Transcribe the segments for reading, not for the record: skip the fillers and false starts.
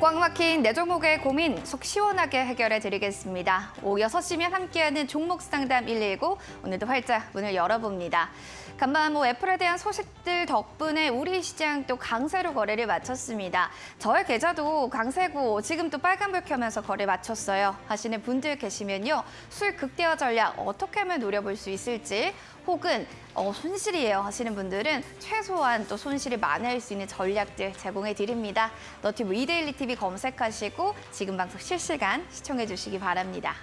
꽉 막힌 네 종목의 고민 속 시원하게 해결해 드리겠습니다. 오후 6시면 함께하는 종목 상담 119, 오늘도 활짝 문을 열어봅니다. 간밤 애플에 대한 소식들 덕분에 우리 시장 또 강세로 거래를 마쳤습니다. 저의 계좌도 강세고 지금 또 빨간불 켜면서 거래 마쳤어요 하시는 분들 계시면요. 수익 극대화 전략 어떻게 하면 노려볼 수 있을지, 혹은 손실이에요 하시는 분들은 최소한 또 손실이 만회할 수 있는 전략들 제공해 드립니다. 너튜브 이데일리 TV 검색하시고 지금 방송 실시간 시청해 주시기 바랍니다.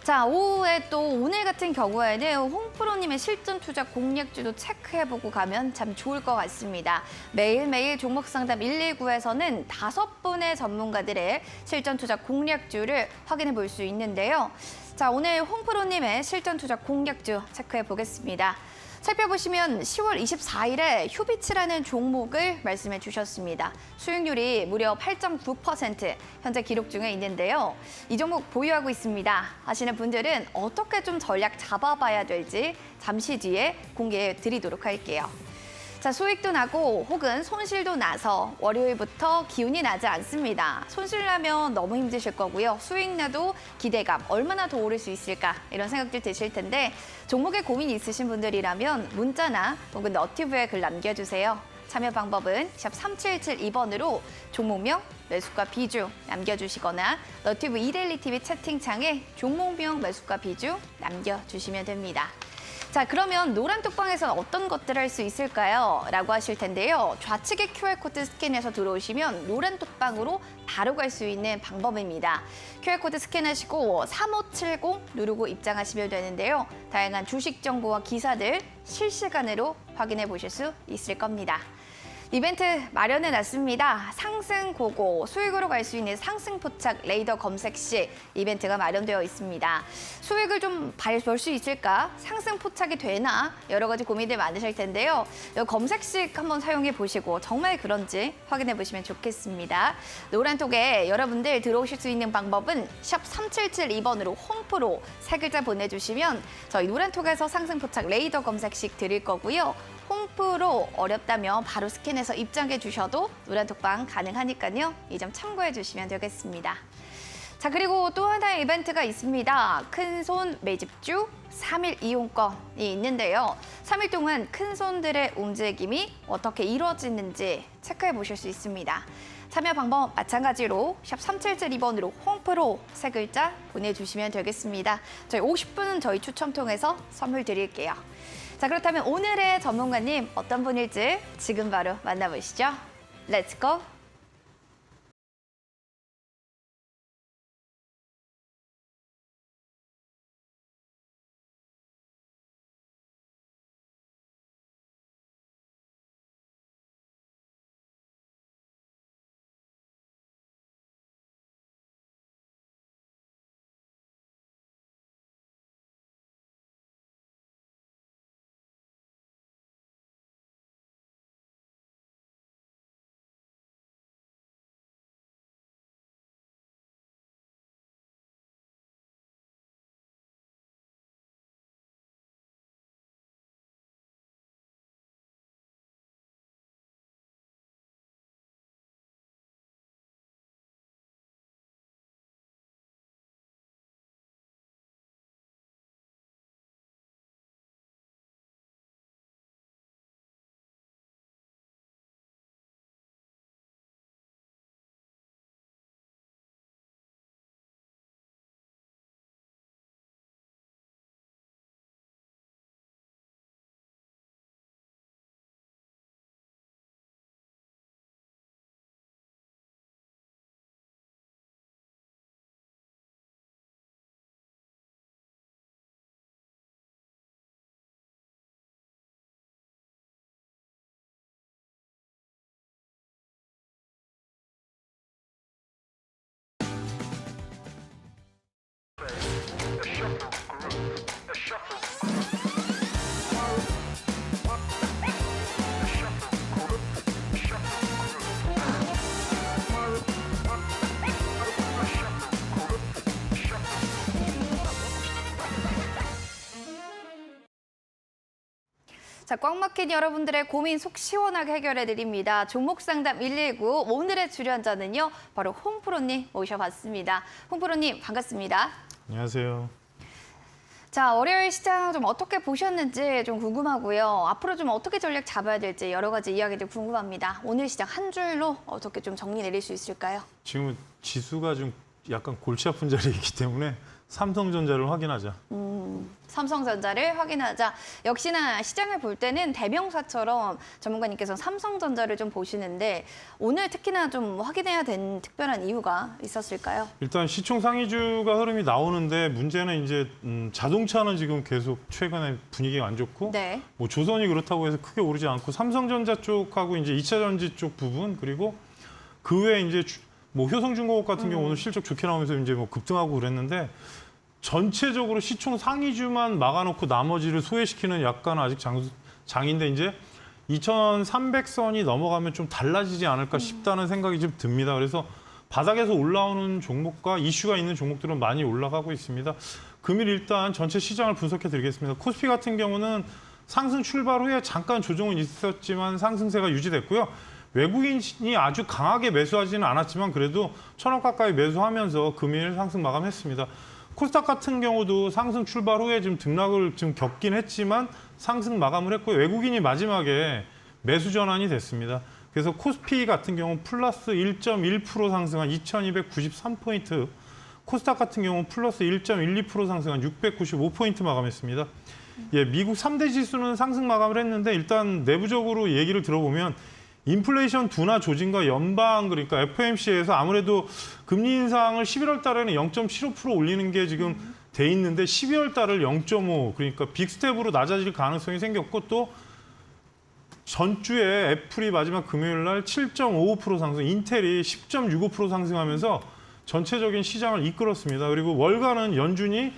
자, 오후에 또 오늘 같은 경우에는 홍프로님의 실전 투자 공략주도 체크해보고 가면 참 좋을 것 같습니다. 매일매일 종목 상담 119에서는 5분의 전문가들의 실전 투자 공략주를 확인해 볼 수 있는데요. 자, 오늘 홍프로님의 실전 투자 공략주 체크해 보겠습니다. 살펴보시면 10월 24일에 휴비츠라는 종목을 말씀해 주셨습니다. 수익률이 무려 8.9% 현재 기록 중에 있는데요. 이 종목 보유하고 있습니다 하시는 분들은 어떻게 좀 전략 잡아봐야 될지 잠시 뒤에 공개해 드리도록 할게요. 자, 수익도 나고 혹은 손실도 나서 월요일부터 기운이 나지 않습니다. 손실 나면 너무 힘드실 거고요. 수익 나도 기대감 얼마나 더 오를 수 있을까 이런 생각들 드실 텐데, 종목에 고민이 있으신 분들이라면 문자나 혹은 너튜브에 글 남겨주세요. 참여 방법은 샵 3772번으로 종목명, 매수가 비중 남겨주시거나 너튜브 이데일리 TV 채팅창에 종목명, 매수가 비중 남겨주시면 됩니다. 자, 그러면 노란 톡방에서는 어떤 것들을 할 수 있을까요? 라고 하실 텐데요. 좌측에 QR코드 스캔해서 들어오시면 노란 톡방으로 바로 갈 수 있는 방법입니다. QR코드 스캔하시고 3570 누르고 입장하시면 되는데요. 다양한 주식 정보와 기사들 실시간으로 확인해 보실 수 있을 겁니다. 이벤트 마련해놨습니다. 상승 고고, 수익으로 갈 수 있는 상승 포착 레이더 검색 시 이벤트가 마련되어 있습니다. 수익을 좀 벌 수 있을까? 상승 포착이 되나? 여러 가지 고민들 많으실 텐데요. 검색식 한번 사용해 보시고 정말 그런지 확인해 보시면 좋겠습니다. 노란톡에 여러분들 들어오실 수 있는 방법은 샵 3772번으로 홈프로 3글자 보내주시면 저희 노란톡에서 상승 포착 레이더 검색식 드릴 거고요. 홈프로 어렵다면 바로 스캔해서 입장해 주셔도 노란톡방 가능하니까요. 이 점 참고해 주시면 되겠습니다. 자, 그리고 또 하나의 이벤트가 있습니다. 큰손 매집주 3일 이용권이 있는데요. 3일 동안 큰손들의 움직임이 어떻게 이루어지는지 체크해 보실 수 있습니다. 참여 방법 마찬가지로 샵 3772번으로 홈프로 3글자 보내주시면 되겠습니다. 저희 50분은 저희 추첨 통해서 선물 드릴게요. 자, 그렇다면 오늘의 전문가님 어떤 분일지 지금 바로 만나보시죠. 렛츠고! 자, 꽉 막힌 여러분들의 고민 속 시원하게 해결해 드립니다. 종목 상담 119 오늘의 출연자는요. 바로 홍프로님 모셔봤습니다. 홍프로님 반갑습니다. 안녕하세요. 자, 월요일 시장 좀 어떻게 보셨는지 좀 궁금하고요. 앞으로 좀 어떻게 전략 잡아야 될지 여러 가지 이야기들 궁금합니다. 오늘 시장 한 줄로 어떻게 좀 정리 내릴 수 있을까요? 지금 지수가 좀 약간 골치 아픈 자리에 있기 때문에 삼성전자를 확인하자. 삼성전자를 확인하자. 역시나 시장을 볼 때는 대명사처럼 전문가님께서 삼성전자를 좀 보시는데 오늘 특히나 좀 확인해야 된 특별한 이유가 있었을까요? 일단 시총 상위주가 흐름이 나오는데 문제는 이제 자동차는 지금 계속 최근에 분위기가 안 좋고 네. 뭐 조선이 그렇다고 해서 크게 오르지 않고 삼성전자 쪽하고 이제 2차 전지 쪽 부분 그리고 그 외에 이제 뭐 효성중공업 같은 경우 오늘 실적 좋게 나오면서 이제 뭐 급등하고 그랬는데 전체적으로 시총 상위주만 막아놓고 나머지를 소외시키는 약간 아직 장인데 이제 2,300선이 넘어가면 좀 달라지지 않을까 싶다는 생각이 좀 듭니다. 그래서 바닥에서 올라오는 종목과 이슈가 있는 종목들은 많이 올라가고 있습니다. 금일 일단 전체 시장을 분석해 드리겠습니다. 코스피 같은 경우는 상승 출발 후에 잠깐 조정은 있었지만 상승세가 유지됐고요. 외국인이 아주 강하게 매수하지는 않았지만 그래도 1,000원 가까이 매수하면서 금일 상승 마감했습니다. 코스닥 같은 경우도 상승 출발 후에 지금 등락을 좀 겪긴 했지만 상승 마감을 했고요. 외국인이 마지막에 매수 전환이 됐습니다. 그래서 코스피 같은 경우 플러스 1.1% 상승한 2,293포인트, 코스닥 같은 경우 플러스 1.12% 상승한 695포인트 마감했습니다. 예, 미국 3대 지수는 상승 마감을 했는데 일단 내부적으로 얘기를 들어보면 인플레이션 둔화 조짐과 연방 그러니까 FOMC에서 아무래도 금리 인상을 11월 달에는 0.75% 올리는 게 지금 돼 있는데 12월 달을 0.5 그러니까 빅스텝으로 낮아질 가능성이 생겼고 또 전주에 애플이 마지막 금요일 날 7.55% 상승, 인텔이 10.65% 상승하면서 전체적인 시장을 이끌었습니다. 그리고 월가는 연준이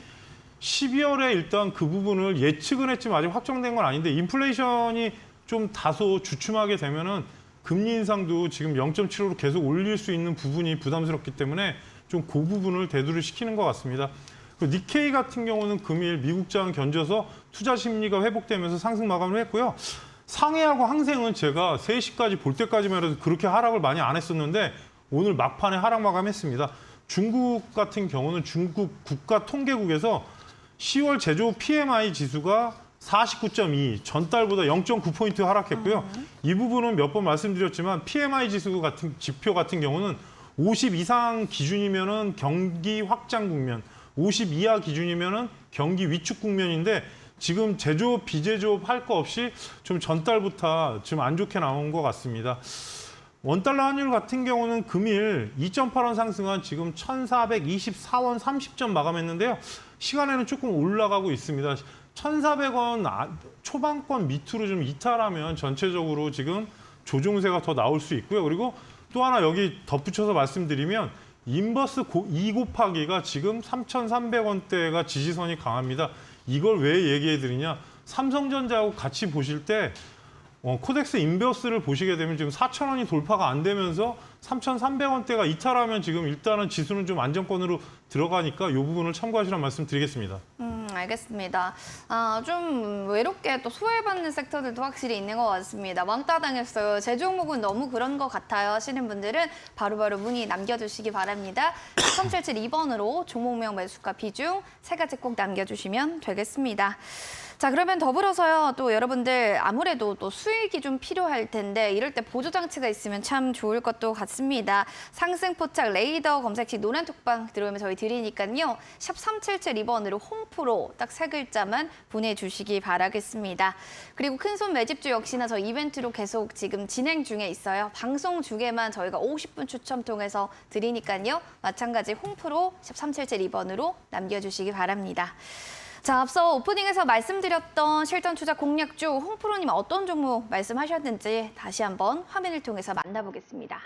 12월에 일단 그 부분을 예측은 했지만 아직 확정된 건 아닌데 인플레이션이 좀 다소 주춤하게 되면은 금리 인상도 지금 0.75로 계속 올릴 수 있는 부분이 부담스럽기 때문에 좀 그 부분을 대두를 시키는 것 같습니다. 그리고 니케이 같은 경우는 금일 미국장 견져서 투자 심리가 회복되면서 상승 마감을 했고요. 상해하고 항생은 제가 3시까지 볼 때까지만 해도 그렇게 하락을 많이 안 했었는데 오늘 막판에 하락 마감했습니다. 중국 같은 경우는 중국 국가통계국에서 10월 제조업 PMI 지수가 49.2, 전달보다 0.9포인트 하락했고요. 이 부분은 몇 번 말씀드렸지만 PMI 지수 같은 지표 같은 경우는 50 이상 기준이면은 경기 확장 국면, 50 이하 기준이면은 경기 위축 국면인데 지금 제조업, 비제조업 할 거 없이 좀 전달부터 좀 안 좋게 나온 것 같습니다. 원달러 환율 같은 경우는 금일 2.8원 상승한 지금 1,424원 30점 마감했는데요. 시간에는 조금 올라가고 있습니다. 1,400원 초반권 밑으로 좀 이탈하면 전체적으로 지금 조정세가 더 나올 수 있고요. 그리고 또 하나 여기 덧붙여서 말씀드리면 인버스 2 곱하기가 지금 3,300원대가 지지선이 강합니다. 이걸 왜 얘기해 드리냐? 삼성전자하고 같이 보실 때 코덱스 인버스를 보시게 되면 지금 4,000원이 돌파가 안 되면서 3,300원대가 이탈하면 지금 일단은 지수는 좀 안정권으로 들어가니까 이 부분을 참고하시라는 말씀 드리겠습니다. 알겠습니다. 좀 외롭게 또 소외받는 섹터들도 확실히 있는 것 같습니다. 왕따 당했어요. 제 종목은 너무 그런 것 같아요 하시는 분들은 바로바로 문의 남겨주시기 바랍니다. 1377 2번으로 종목명 매수가 비중 3가지 꼭 남겨주시면 되겠습니다. 자, 그러면 더불어서요. 또 여러분들 아무래도 또 수익이 좀 필요할 텐데 이럴 때 보조 장치가 있으면 참 좋을 것도 같습니다. 상승 포착 레이더 검색 시 노란 톡방 들어오면 저희 드리니까요. 샵 3772번으로 홈프로 딱 3글자만 보내주시기 바라겠습니다. 그리고 큰손 매집주 역시나 저희 이벤트로 계속 지금 진행 중에 있어요. 방송 중에만 저희가 50분 추첨 통해서 드리니까요. 마찬가지 홈프로 샵 3772번으로 남겨주시기 바랍니다. 자, 앞서 오프닝에서 말씀드렸던 실전 투자 공략주 홍프로님 어떤 종목 말씀하셨는지 다시 한번 화면을 통해서 만나보겠습니다.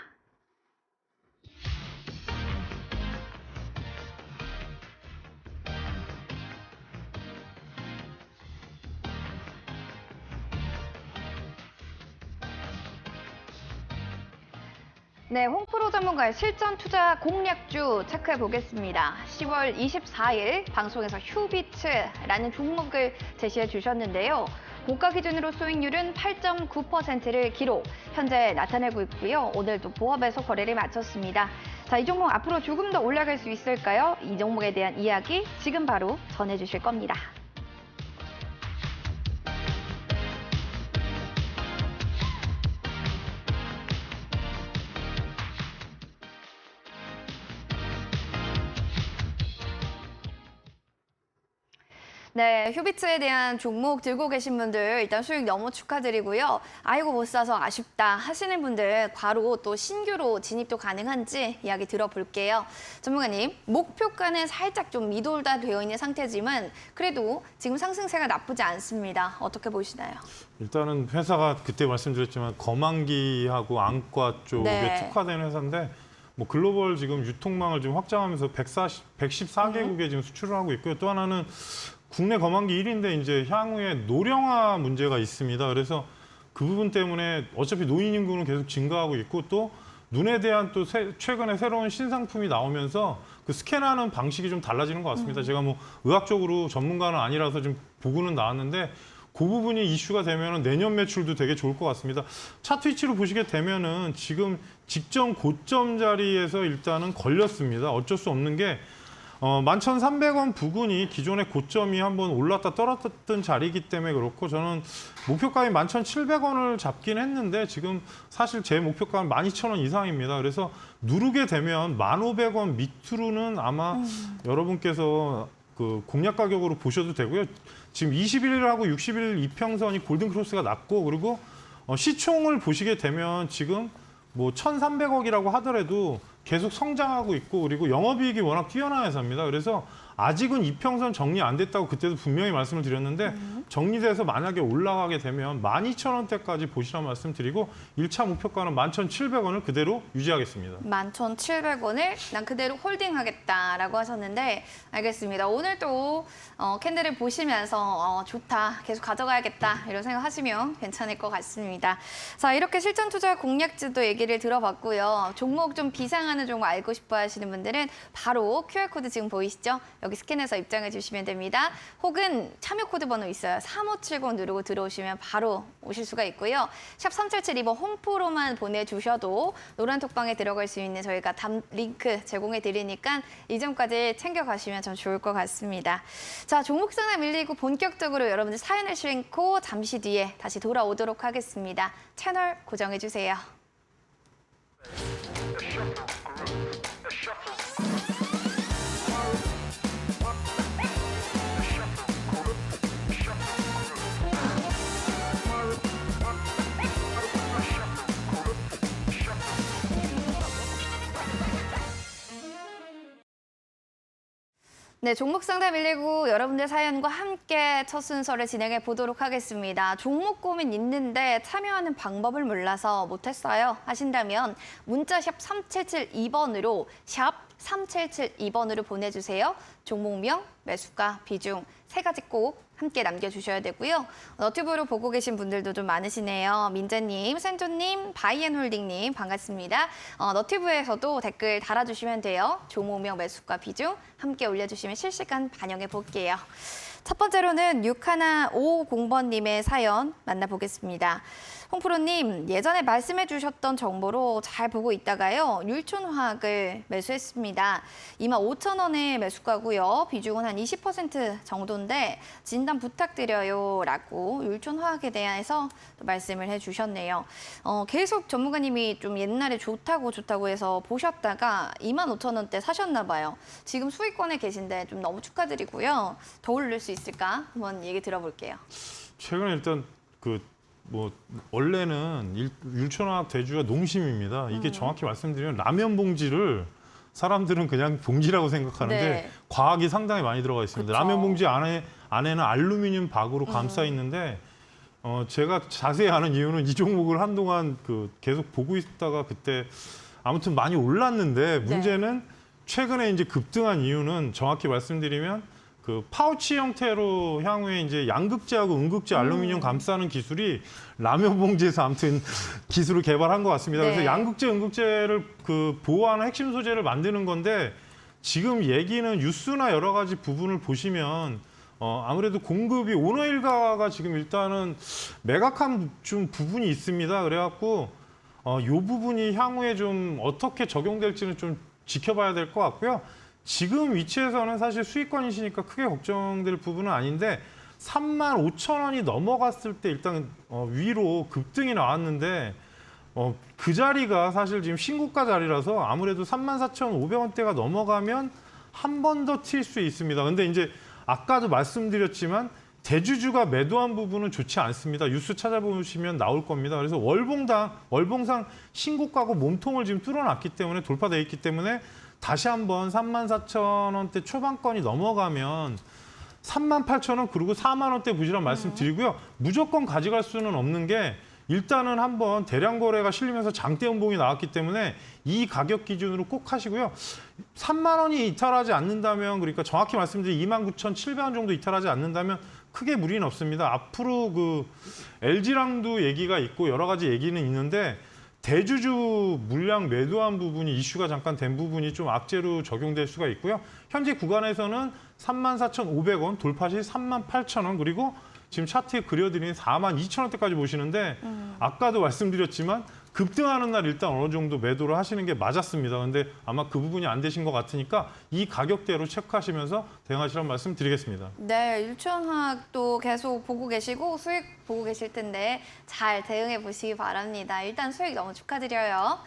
네, 홍프로 전문가의 실전 투자 공략주 체크해 보겠습니다. 10월 24일 방송에서 휴비츠라는 종목을 제시해 주셨는데요. 고가 기준으로 수익률은 8.9%를 기록. 현재 나타내고 있고요. 오늘 또 보합에서 거래를 마쳤습니다. 자, 이 종목 앞으로 조금 더 올라갈 수 있을까요? 이 종목에 대한 이야기 지금 바로 전해주실 겁니다. 네, 휴비트에 대한 종목 들고 계신 분들 일단 수익 너무 축하드리고요. 아이고 못 사서 아쉽다 하시는 분들 바로 또 신규로 진입도 가능한지 이야기 들어볼게요. 전문가님, 목표가는 살짝 좀 미돌다 되어 있는 상태지만 그래도 지금 상승세가 나쁘지 않습니다. 어떻게 보시나요? 일단은 회사가 그때 말씀드렸지만 거만기하고 안과 쪽에 네. 특화된 회사인데 뭐 글로벌 지금 유통망을 좀 확장하면서 114개국에 지금 수출을 하고 있고요. 또 하나는 국내 거만기 1위인데 이제 향후에 노령화 문제가 있습니다. 그래서 그 부분 때문에 어차피 노인 인구는 계속 증가하고 있고 또 눈에 대한 또 최근에 새로운 신상품이 나오면서 그 스캔하는 방식이 좀 달라지는 것 같습니다. 제가 뭐 의학적으로 전문가는 아니라서 좀 보고는 나왔는데 그 부분이 이슈가 되면은 내년 매출도 되게 좋을 것 같습니다. 차트 위치로 보시게 되면은 지금 직전 고점 자리에서 일단은 걸렸습니다. 어쩔 수 없는 게 11,300원 부근이 기존의 고점이 한번 올랐다 떨어졌던 자리이기 때문에 그렇고 저는 목표가인 11,700원을 잡긴 했는데 지금 사실 제 목표가는 12,000원 이상입니다. 그래서 누르게 되면 1,500원 밑으로는 아마 여러분께서 그 공략 가격으로 보셔도 되고요. 지금 21일하고 60일 이평선이 골든 크로스가 났고 그리고 시총을 보시게 되면 지금 뭐 1,300억이라고 하더라도 계속 성장하고 있고 그리고 영업이익이 워낙 뛰어난 회사입니다. 그래서 아직은 이평선 정리 안 됐다고 그때도 분명히 말씀을 드렸는데 정리돼서 만약에 올라가게 되면 12,000원대까지 보시라는 말씀드리고 1차 목표가는 11,700원을 그대로 유지하겠습니다. 11,700원을 난 그대로 홀딩하겠다라고 하셨는데 알겠습니다. 오늘 또 캔들을 보시면서 좋다, 계속 가져가야겠다 이런 생각하시면 괜찮을 것 같습니다. 자, 이렇게 실전 투자 공략지도 얘기를 들어봤고요. 종목 좀 비상하는 종목 알고 싶어 하시는 분들은 바로 QR코드 지금 보이시죠? 여기 스캔해서 입장해 주시면 됩니다. 혹은 참여 코드 번호 있어요. 3570 누르고 들어오시면 바로 오실 수가 있고요. 샵 3772번 홈프로만 보내주셔도 노란 톡방에 들어갈 수 있는 저희가 링크 제공해 드리니까 이 점까지 챙겨가시면 참 좋을 것 같습니다. 자, 종목 상담 119 본격적으로 여러분들 사연을 싣고 잠시 뒤에 다시 돌아오도록 하겠습니다. 채널 고정해 주세요. 네, 종목 상담 119 여러분들 사연과 함께 첫 순서를 진행해 보도록 하겠습니다. 종목 고민 있는데 참여하는 방법을 몰라서 못했어요 하신다면 문자샵 3772번으로 샵 3772번으로 보내주세요. 종목명, 매수가, 비중 세 가지 꼭 함께 남겨주셔야 되고요. 너튜브로 보고 계신 분들도 좀 많으시네요. 민재님, 센조님, 바이앤홀딩님 반갑습니다. 너튜브에서도 댓글 달아주시면 돼요. 종목명, 매수가, 비중 함께 올려주시면 실시간 반영해 볼게요. 첫 번째로는 6150번님의 사연 만나보겠습니다. 홍프로님, 예전에 말씀해 주셨던 정보로 잘 보고 있다가요. 율촌화학을 매수했습니다. 25,000원의 매수가고요. 비중은 한 20% 정도인데 진단 부탁드려요 라고 율촌화학에 대해서 또 말씀을 해주셨네요. 계속 전문가님이 좀 옛날에 좋다고 해서 보셨다가 25,000원대 사셨나 봐요. 지금 수익권에 계신데 좀 너무 축하드리고요. 더 오를 수 있을까? 한번 얘기 들어볼게요. 최근에 일단 원래는 율촌화학 대주가 농심입니다. 이게 정확히 말씀드리면 라면 봉지를 사람들은 그냥 봉지라고 생각하는데 네. 과학이 상당히 많이 들어가 있습니다. 그쵸. 라면 봉지 안에는 알루미늄 박으로 감싸 있는데 제가 자세히 아는 이유는 이 종목을 한동안 계속 보고 있다가 그때 아무튼 많이 올랐는데 문제는 최근에 이제 급등한 이유는 정확히 말씀드리면 그 파우치 형태로 향후에 이제 양극재하고 음극재 알루미늄 감싸는 기술이 라면 봉지에서 아무튼 기술을 개발한 것 같습니다. 네. 그래서 양극재, 음극재를 보호하는 핵심 소재를 만드는 건데 지금 얘기는 뉴스나 여러 가지 부분을 보시면 아무래도 공급이 오너 일가가 지금 일단은 매각한 좀 부분이 있습니다. 그래갖고 이 부분이 향후에 좀 어떻게 적용될지는 좀 지켜봐야 될 것 같고요. 지금 위치에서는 사실 수익권이시니까 크게 걱정될 부분은 아닌데 35,000원이 넘어갔을 때 일단 위로 급등이 나왔는데 그 자리가 사실 지금 신고가 자리라서 아무래도 34,500원대가 넘어가면 한 번 더 튈 수 있습니다. 근데 이제 아까도 말씀드렸지만 대주주가 매도한 부분은 좋지 않습니다. 뉴스 찾아보시면 나올 겁니다. 그래서 월봉상 신고가고 몸통을 지금 뚫어놨기 때문에 돌파돼 있기 때문에 다시 한번 34,000원대 초반권이 넘어가면 38,000원 그리고 4만 원대 보시라는 말씀드리고요. 무조건 가져갈 수는 없는 게 일단은 한번 대량 거래가 실리면서 장대 연봉이 나왔기 때문에 이 가격 기준으로 꼭 하시고요. 3만 원이 이탈하지 않는다면 그러니까 정확히 말씀드리면 29,700원 정도 이탈하지 않는다면 크게 무리는 없습니다. 앞으로 그 LG랑도 얘기가 있고 여러 가지 얘기는 있는데 대주주 물량 매도한 부분이 이슈가 잠깐 된 부분이 좀 악재로 적용될 수가 있고요. 현재 구간에서는 34,500원, 돌파 시 38,000원 그리고 지금 차트에 그려드린 42,000원대까지 보시는데 아까도 말씀드렸지만 급등하는 날 일단 어느 정도 매도를 하시는 게 맞았습니다. 근데 아마 그 부분이 안 되신 것 같으니까 이 가격대로 체크하시면서 대응하시라는 말씀 드리겠습니다. 네, 일촌학도 계속 보고 계시고 수익 보고 계실 텐데 잘 대응해 보시기 바랍니다. 일단 수익 너무 축하드려요.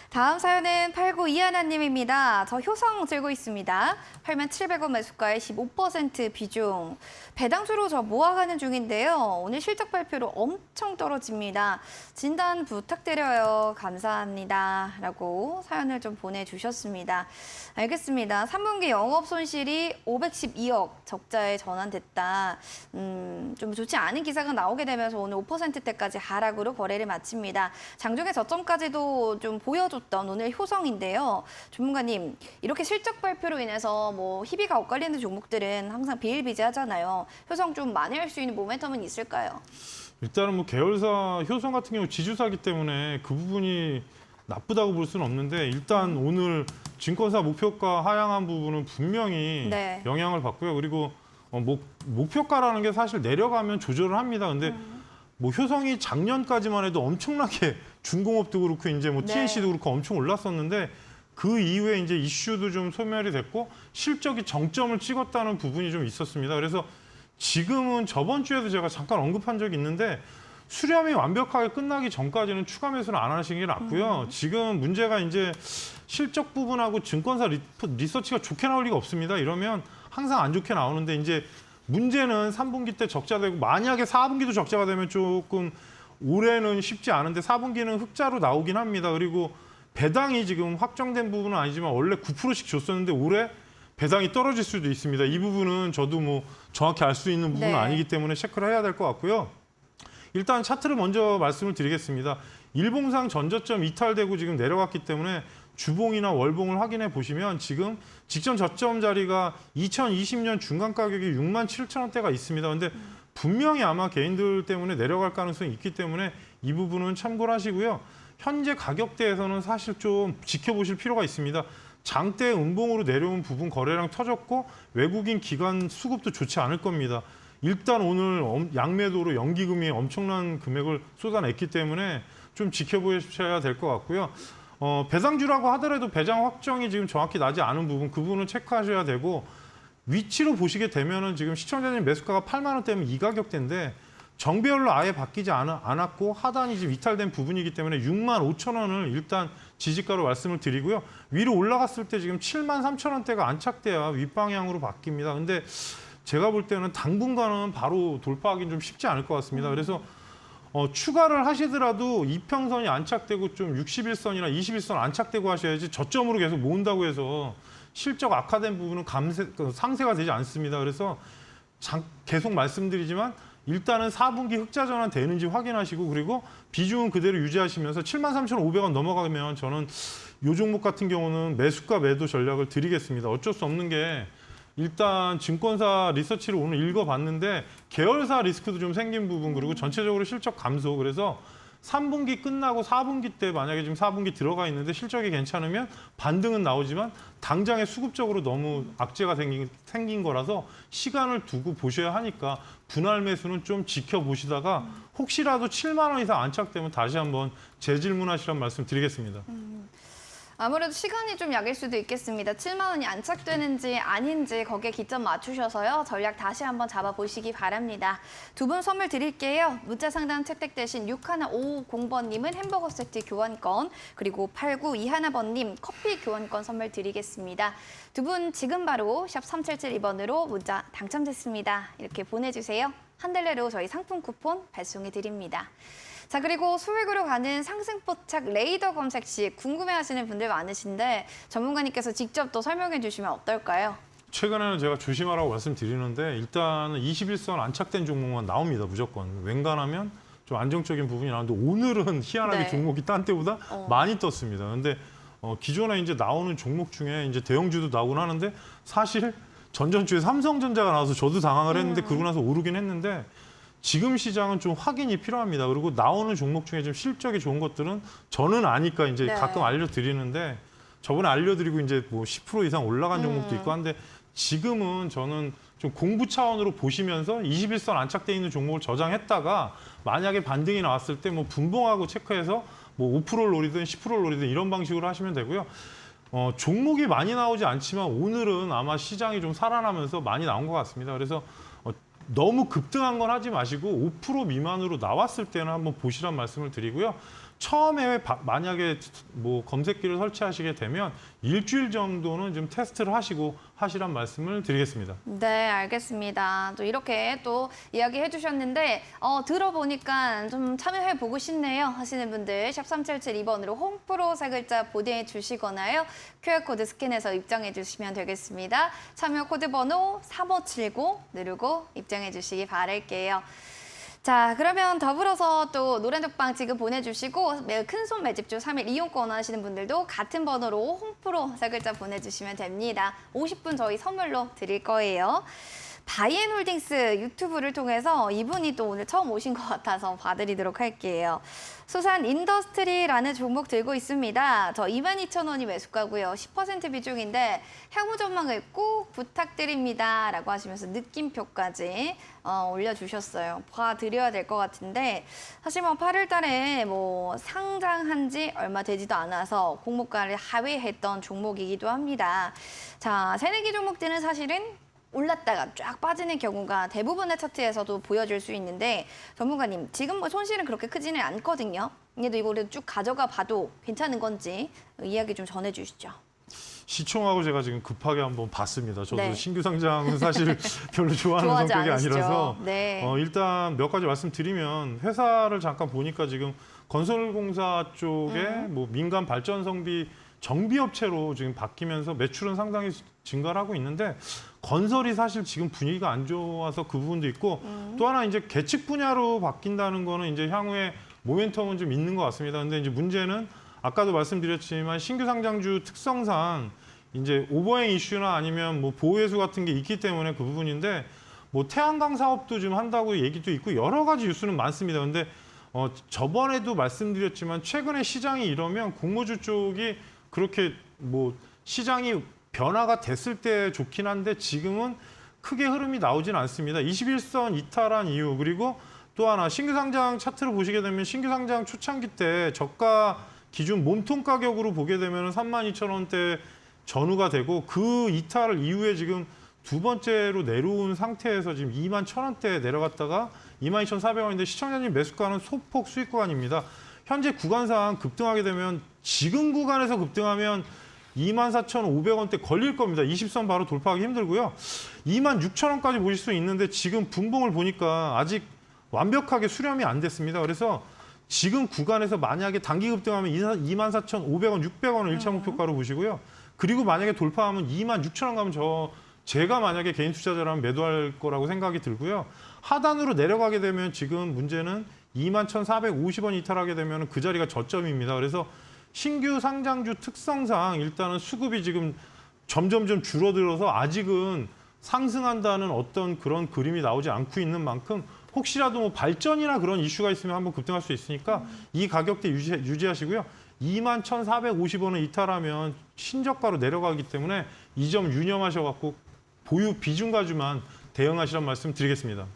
다음 사연은 8921님입니다. 저 효성 들고 있습니다. 87,000원 매수가의 15% 비중. 배당주로 저 모아가는 중인데요. 오늘 실적 발표로 엄청 떨어집니다. 진단 부탁드려요. 감사합니다. 라고 사연을 좀 보내주셨습니다. 알겠습니다. 3분기 영업 손실이 512억 적자에 전환됐다. 좀 좋지 않은 기사가 나오게 되면서 오늘 5%대까지 하락으로 거래를 마칩니다. 장중에 저점까지도 좀 보여줬던 오늘 효성인데요. 전문가님, 이렇게 실적 발표로 인해서 뭐 희비가 엇갈리는 종목들은 항상 비일비재하잖아요. 효성 좀 만회할 수 있는 모멘텀은 있을까요? 일단은 뭐 계열사 효성 같은 경우 지주사기 때문에 그 부분이 나쁘다고 볼 수는 없는데 일단 오늘 증권사 목표가 하향한 부분은 분명히 네. 영향을 받고요. 그리고 목표가라는 게 사실 내려가면 조절을 합니다. 근데 뭐 효성이 작년까지만 해도 엄청나게 중공업도 그렇고 이제 뭐 네. TNC도 그렇고 엄청 올랐었는데 그 이후에 이제 이슈도 좀 소멸이 됐고 실적이 정점을 찍었다는 부분이 좀 있었습니다. 그래서 지금은 저번 주에도 제가 잠깐 언급한 적이 있는데 수렴이 완벽하게 끝나기 전까지는 추가 매수는 안 하시는 게 낫고요. 지금 문제가 이제 실적 부분하고 증권사 리서치가 좋게 나올 리가 없습니다. 이러면 항상 안 좋게 나오는데 이제 문제는 3분기 때 적자되고 만약에 4분기도 적자가 되면 조금 올해는 쉽지 않은데 4분기는 흑자로 나오긴 합니다. 그리고 배당이 지금 확정된 부분은 아니지만 원래 9%씩 줬었는데 올해 배당이 떨어질 수도 있습니다. 이 부분은 저도 뭐 정확히 알 수 있는 부분은 네. 아니기 때문에 체크를 해야 될 것 같고요. 일단 차트를 먼저 말씀을 드리겠습니다. 일봉상 전저점 이탈되고 지금 내려갔기 때문에 주봉이나 월봉을 확인해 보시면 지금 직전 저점 자리가 2020년 중간 가격이 67,000원대가 있습니다. 근데 분명히 아마 개인들 때문에 내려갈 가능성이 있기 때문에 이 부분은 참고를 하시고요. 현재 가격대에서는 사실 좀 지켜보실 필요가 있습니다. 장대 음봉으로 내려온 부분 거래량 터졌고 외국인 기관 수급도 좋지 않을 겁니다. 일단 오늘 양매도로 연기금이 엄청난 금액을 쏟아냈기 때문에 좀 지켜보셔야 될 것 같고요. 배당주라고 하더라도 배당 확정이 지금 정확히 나지 않은 부분, 그 부분은 체크하셔야 되고 위치로 보시게 되면은 지금 시청자님 매수가가 8만 원대면 이 가격대인데 정배열로 아예 바뀌지 않았고 하단이 지금 이탈된 부분이기 때문에 6만 5천 원을 일단 지지가로 말씀을 드리고요. 위로 올라갔을 때 지금 7만 3천 원대가 안착돼야 윗방향으로 바뀝니다. 근데 제가 볼 때는 당분간은 바로 돌파하기는 좀 쉽지 않을 것 같습니다. 그래서 추가를 하시더라도 이평선이 안착되고 좀 61선이나 21선 안착되고 하셔야지 저점으로 계속 모은다고 해서 실적 악화된 부분은 상쇄가 되지 않습니다. 그래서 계속 말씀드리지만 일단은 4분기 흑자 전환 되는지 확인하시고 그리고 비중은 그대로 유지하시면서 73,500원 넘어가면 저는 이 종목 같은 경우는 매수가 매도 전략을 드리겠습니다. 어쩔 수 없는 게 일단 증권사 리서치를 오늘 읽어봤는데 계열사 리스크도 좀 생긴 부분 그리고 전체적으로 실적 감소 그래서 3분기 끝나고 4분기 때 만약에 지금 4분기 들어가 있는데 실적이 괜찮으면 반등은 나오지만 당장에 수급적으로 너무 악재가 생긴 거라서 시간을 두고 보셔야 하니까 분할 매수는 좀 지켜보시다가 혹시라도 7만 원 이상 안착되면 다시 한번 재질문하시란 말씀 드리겠습니다. 아무래도 시간이 좀 약일 수도 있겠습니다. 7만 원이 안착되는지 아닌지 거기에 기점 맞추셔서요. 전략 다시 한번 잡아보시기 바랍니다. 두 분 선물 드릴게요. 문자 상담 채택되신 61550번님은 햄버거 세트 교환권, 그리고 8921번님 커피 교환권 선물 드리겠습니다. 두 분 지금 바로 샵 3772번으로 문자 당첨됐습니다. 이렇게 보내주세요. 한달래로 저희 상품 쿠폰 발송해 드립니다. 자, 그리고 수익으로 가는 상승포착 레이더 검색 시 궁금해하시는 분들 많으신데 전문가님께서 직접 또 설명해 주시면 어떨까요? 최근에는 제가 조심하라고 말씀드리는데 일단은 21선 안착된 종목만 나옵니다. 무조건. 웬간하면 좀 안정적인 부분이 나오는데 오늘은 희한하게 네. 종목이 딴 때보다 많이 떴습니다. 근데 기존에 이제 나오는 종목 중에 이제 대형주도 나오곤 하는데 사실 전전주에 삼성전자가 나와서 저도 당황을 했는데 그러고 나서 오르긴 했는데 지금 시장은 좀 확인이 필요합니다. 그리고 나오는 종목 중에 좀 실적이 좋은 것들은 저는 아니까 이제 네. 가끔 알려드리는데 저번에 알려드리고 이제 뭐 10% 이상 올라간 종목도 있고 한데 지금은 저는 좀 공부 차원으로 보시면서 21선 안착돼 있는 종목을 저장했다가 만약에 반등이 나왔을 때 뭐 분봉하고 체크해서 뭐 5%를 노리든 10%를 노리든 이런 방식으로 하시면 되고요. 종목이 많이 나오지 않지만 오늘은 아마 시장이 좀 살아나면서 많이 나온 것 같습니다. 그래서 너무 급등한 건 하지 마시고 5% 미만으로 나왔을 때는 한번 보시란 말씀을 드리고요. 처음에 만약에 뭐 검색기를 설치하시게 되면 일주일 정도는 좀 테스트를 하시고 하시란 말씀을 드리겠습니다. 네, 알겠습니다. 또 이렇게 또 이야기해 주셨는데 들어보니까 좀 참여해 보고 싶네요 하시는 분들 샵 3772번으로 홈프로 세 글자 보내주시거나요. QR코드 스캔해서 입장해 주시면 되겠습니다. 참여 코드 번호 3579 누르고 입장해 주시기 바랄게요. 자, 그러면 더불어서 또 노란독방 지금 보내주시고 매우 큰손 매집주 3일 이용권 하시는 분들도 같은 번호로 홈프로 세 글자 보내주시면 됩니다. 50분 저희 선물로 드릴 거예요. 바이앤홀딩스 유튜브를 통해서 이분이 또 오늘 처음 오신 것 같아서 봐드리도록 할게요. 수산 인더스트리라는 종목 들고 있습니다. 저 22,000원이 매수가고요. 10% 비중인데 향후 전망을 꼭 부탁드립니다. 라고 하시면서 느낌표까지 올려주셨어요. 봐드려야 될 것 같은데 사실 뭐 8월 달에 뭐 상장한 지 얼마 되지도 않아서 공모가를 하회했던 종목이기도 합니다. 자, 새내기 종목들은 사실은 올랐다가 쫙 빠지는 경우가 대부분의 차트에서도 보여줄 수 있는데 전문가님 지금 뭐 손실은 그렇게 크지는 않거든요. 그래도 이거를 쭉 가져가 봐도 괜찮은 건지 이야기 좀 전해주시죠. 시총하고 제가 지금 급하게 한번 봤습니다. 저도 네. 신규 상장은 사실 별로 좋아하는 좋아하지 성격이 않으시죠? 아니라서 네. 일단 몇 가지 말씀드리면 회사를 잠깐 보니까 지금 건설공사 쪽에 뭐 민간 발전 성비 정비업체로 지금 바뀌면서 매출은 상당히 증가를 하고 있는데 건설이 사실 지금 분위기가 안 좋아서 그 부분도 있고 또 하나 이제 계측 분야로 바뀐다는 거는 이제 향후에 모멘텀은 좀 있는 것 같습니다. 근데 이제 문제는 아까도 말씀드렸지만 신규 상장주 특성상 이제 오버행 이슈나 아니면 뭐 보호해수 같은 게 있기 때문에 그 부분인데 뭐 태양광 사업도 좀 한다고 얘기도 있고 여러 가지 뉴스는 많습니다. 근데 저번에도 말씀드렸지만 최근에 시장이 이러면 공모주 쪽이 그렇게 뭐 시장이 변화가 됐을 때 좋긴 한데 지금은 크게 흐름이 나오진 않습니다. 21선 이탈한 이유 그리고 또 하나 신규 상장 차트를 보시게 되면 신규 상장 초창기 때 저가 기준 몸통 가격으로 보게 되면 32,000원대 전후가 되고 그 이탈 이후에 지금 두 번째로 내려온 상태에서 지금 21,000원대에 내려갔다가 22,400원인데 시청자님 매수가는 소폭 수익 구간입니다. 현재 구간상 급등하게 되면 지금 구간에서 급등하면 24,500원대 걸릴 겁니다. 20선 바로 돌파하기 힘들고요. 26,000원까지 보실 수 있는데 지금 분봉을 보니까 아직 완벽하게 수렴이 안 됐습니다. 그래서 지금 구간에서 만약에 단기 급등하면 24,500원, 600원을 1차 목표가로 보시고요. 그리고 만약에 돌파하면 26,000원 가면 제가 만약에 개인 투자자라면 매도할 거라고 생각이 들고요. 하단으로 내려가게 되면 지금 문제는 21,450원 이탈하게 되면 그 자리가 저점입니다. 그래서 신규 상장주 특성상 일단은 수급이 지금 점점점 줄어들어서 아직은 상승한다는 어떤 그런 그림이 나오지 않고 있는 만큼 혹시라도 뭐 발전이나 그런 이슈가 있으면 한번 급등할 수 있으니까 이 가격대 유지하시고요. 21,450원을 이탈하면 신저가로 내려가기 때문에 이 점 유념하셔갖고 보유 비중가주만 대응하시란 말씀 드리겠습니다.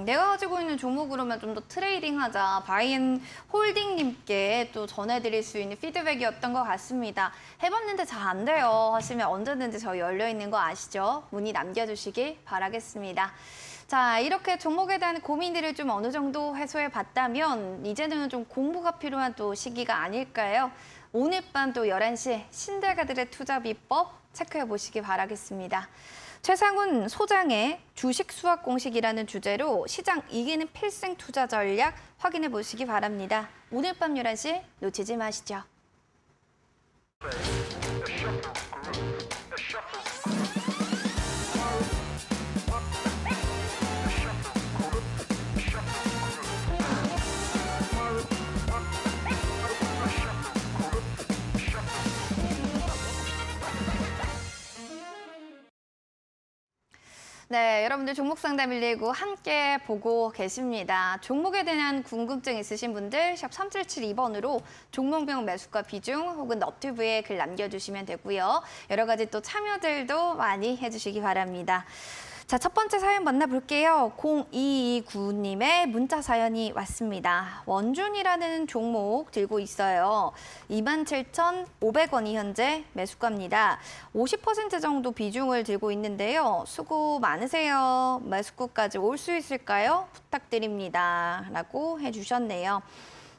내가 가지고 있는 종목으로만 좀 더 트레이딩하자. 바이앤 홀딩님께 또 전해드릴 수 있는 피드백이었던 것 같습니다. 해봤는데 잘 안 돼요 하시면 언제든지 저희 열려있는 거 아시죠? 문의 남겨주시길 바라겠습니다. 자, 이렇게 종목에 대한 고민들을 좀 어느 정도 해소해 봤다면 이제는 좀 공부가 필요한 또 시기가 아닐까요? 오늘 밤 또 11시에 신대가들의 투자 비법 체크해 보시기 바라겠습니다. 최상훈 소장의 주식 수학 공식이라는 주제로 시장 이기는 필생 투자 전략 확인해 보시기 바랍니다. 오늘 밤 11시 놓치지 마시죠. 네, 여러분들 종목 상담 119 함께 보고 계십니다. 종목에 대한 궁금증 있으신 분들 샵 3772번으로 종목명 매수가 비중 혹은 너튜브에 글 남겨주시면 되고요. 여러 가지 또 참여들도 많이 해주시기 바랍니다. 자, 첫 번째 사연 만나볼게요. 0229님의 문자 사연이 왔습니다. 원준이라는 종목 들고 있어요. 27,500원이 현재 매수가입니다. 50% 정도 비중을 들고 있는데요. 수고 많으세요. 매수가까지 올 수 있을까요? 부탁드립니다. 라고 해주셨네요.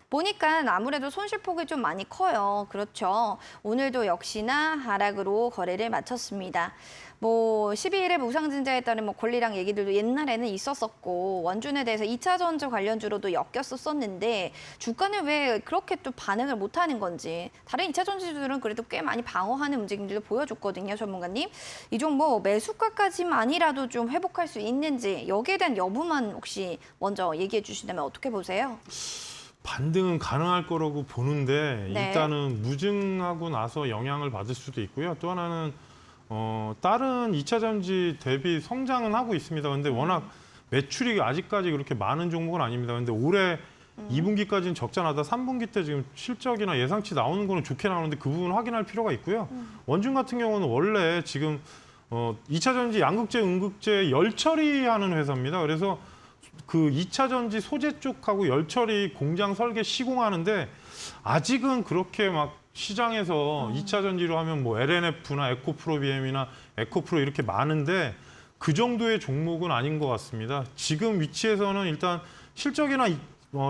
보니까 아무래도 손실폭이 좀 많이 커요. 그렇죠. 오늘도 역시나 하락으로 거래를 마쳤습니다. 12일에 무상증자에 따른 권리랑 얘기들도 옛날에는 있었었고 원준에 대해서 2차 전지 관련주로도 엮였었는데 주가는 왜 그렇게 또 반응을 못하는 건지 다른 2차 전지들은 그래도 꽤 많이 방어하는 움직임들도 보여줬거든요. 전문가님. 이 종목 매수가까지만이라도 좀 회복할 수 있는지 여기에 대한 여부만 혹시 먼저 얘기해 주신다면 어떻게 보세요? 반등은 가능할 거라고 보는데 네. 일단은 무증하고 나서 영향을 받을 수도 있고요. 또 하나는 다른 2차 전지 대비 성장은 하고 있습니다. 근데 워낙 매출이 아직까지 그렇게 많은 종목은 아닙니다. 근데 올해 2분기까지는 적자 나다 3분기 때 지금 실적이나 예상치 나오는 거는 좋게 나오는데 그 부분 확인할 필요가 있고요. 원준 같은 경우는 원래 지금 2차 전지 양극재, 음극재 열처리하는 회사입니다. 그래서 그 2차 전지 소재 쪽하고 열처리 공장 설계 시공하는데 아직은 그렇게 막 시장에서 2차 전지로 하면 LNF나 에코프로비엠이나 에코프로 이렇게 많은데 그 정도의 종목은 아닌 것 같습니다. 지금 위치에서는 일단 실적이나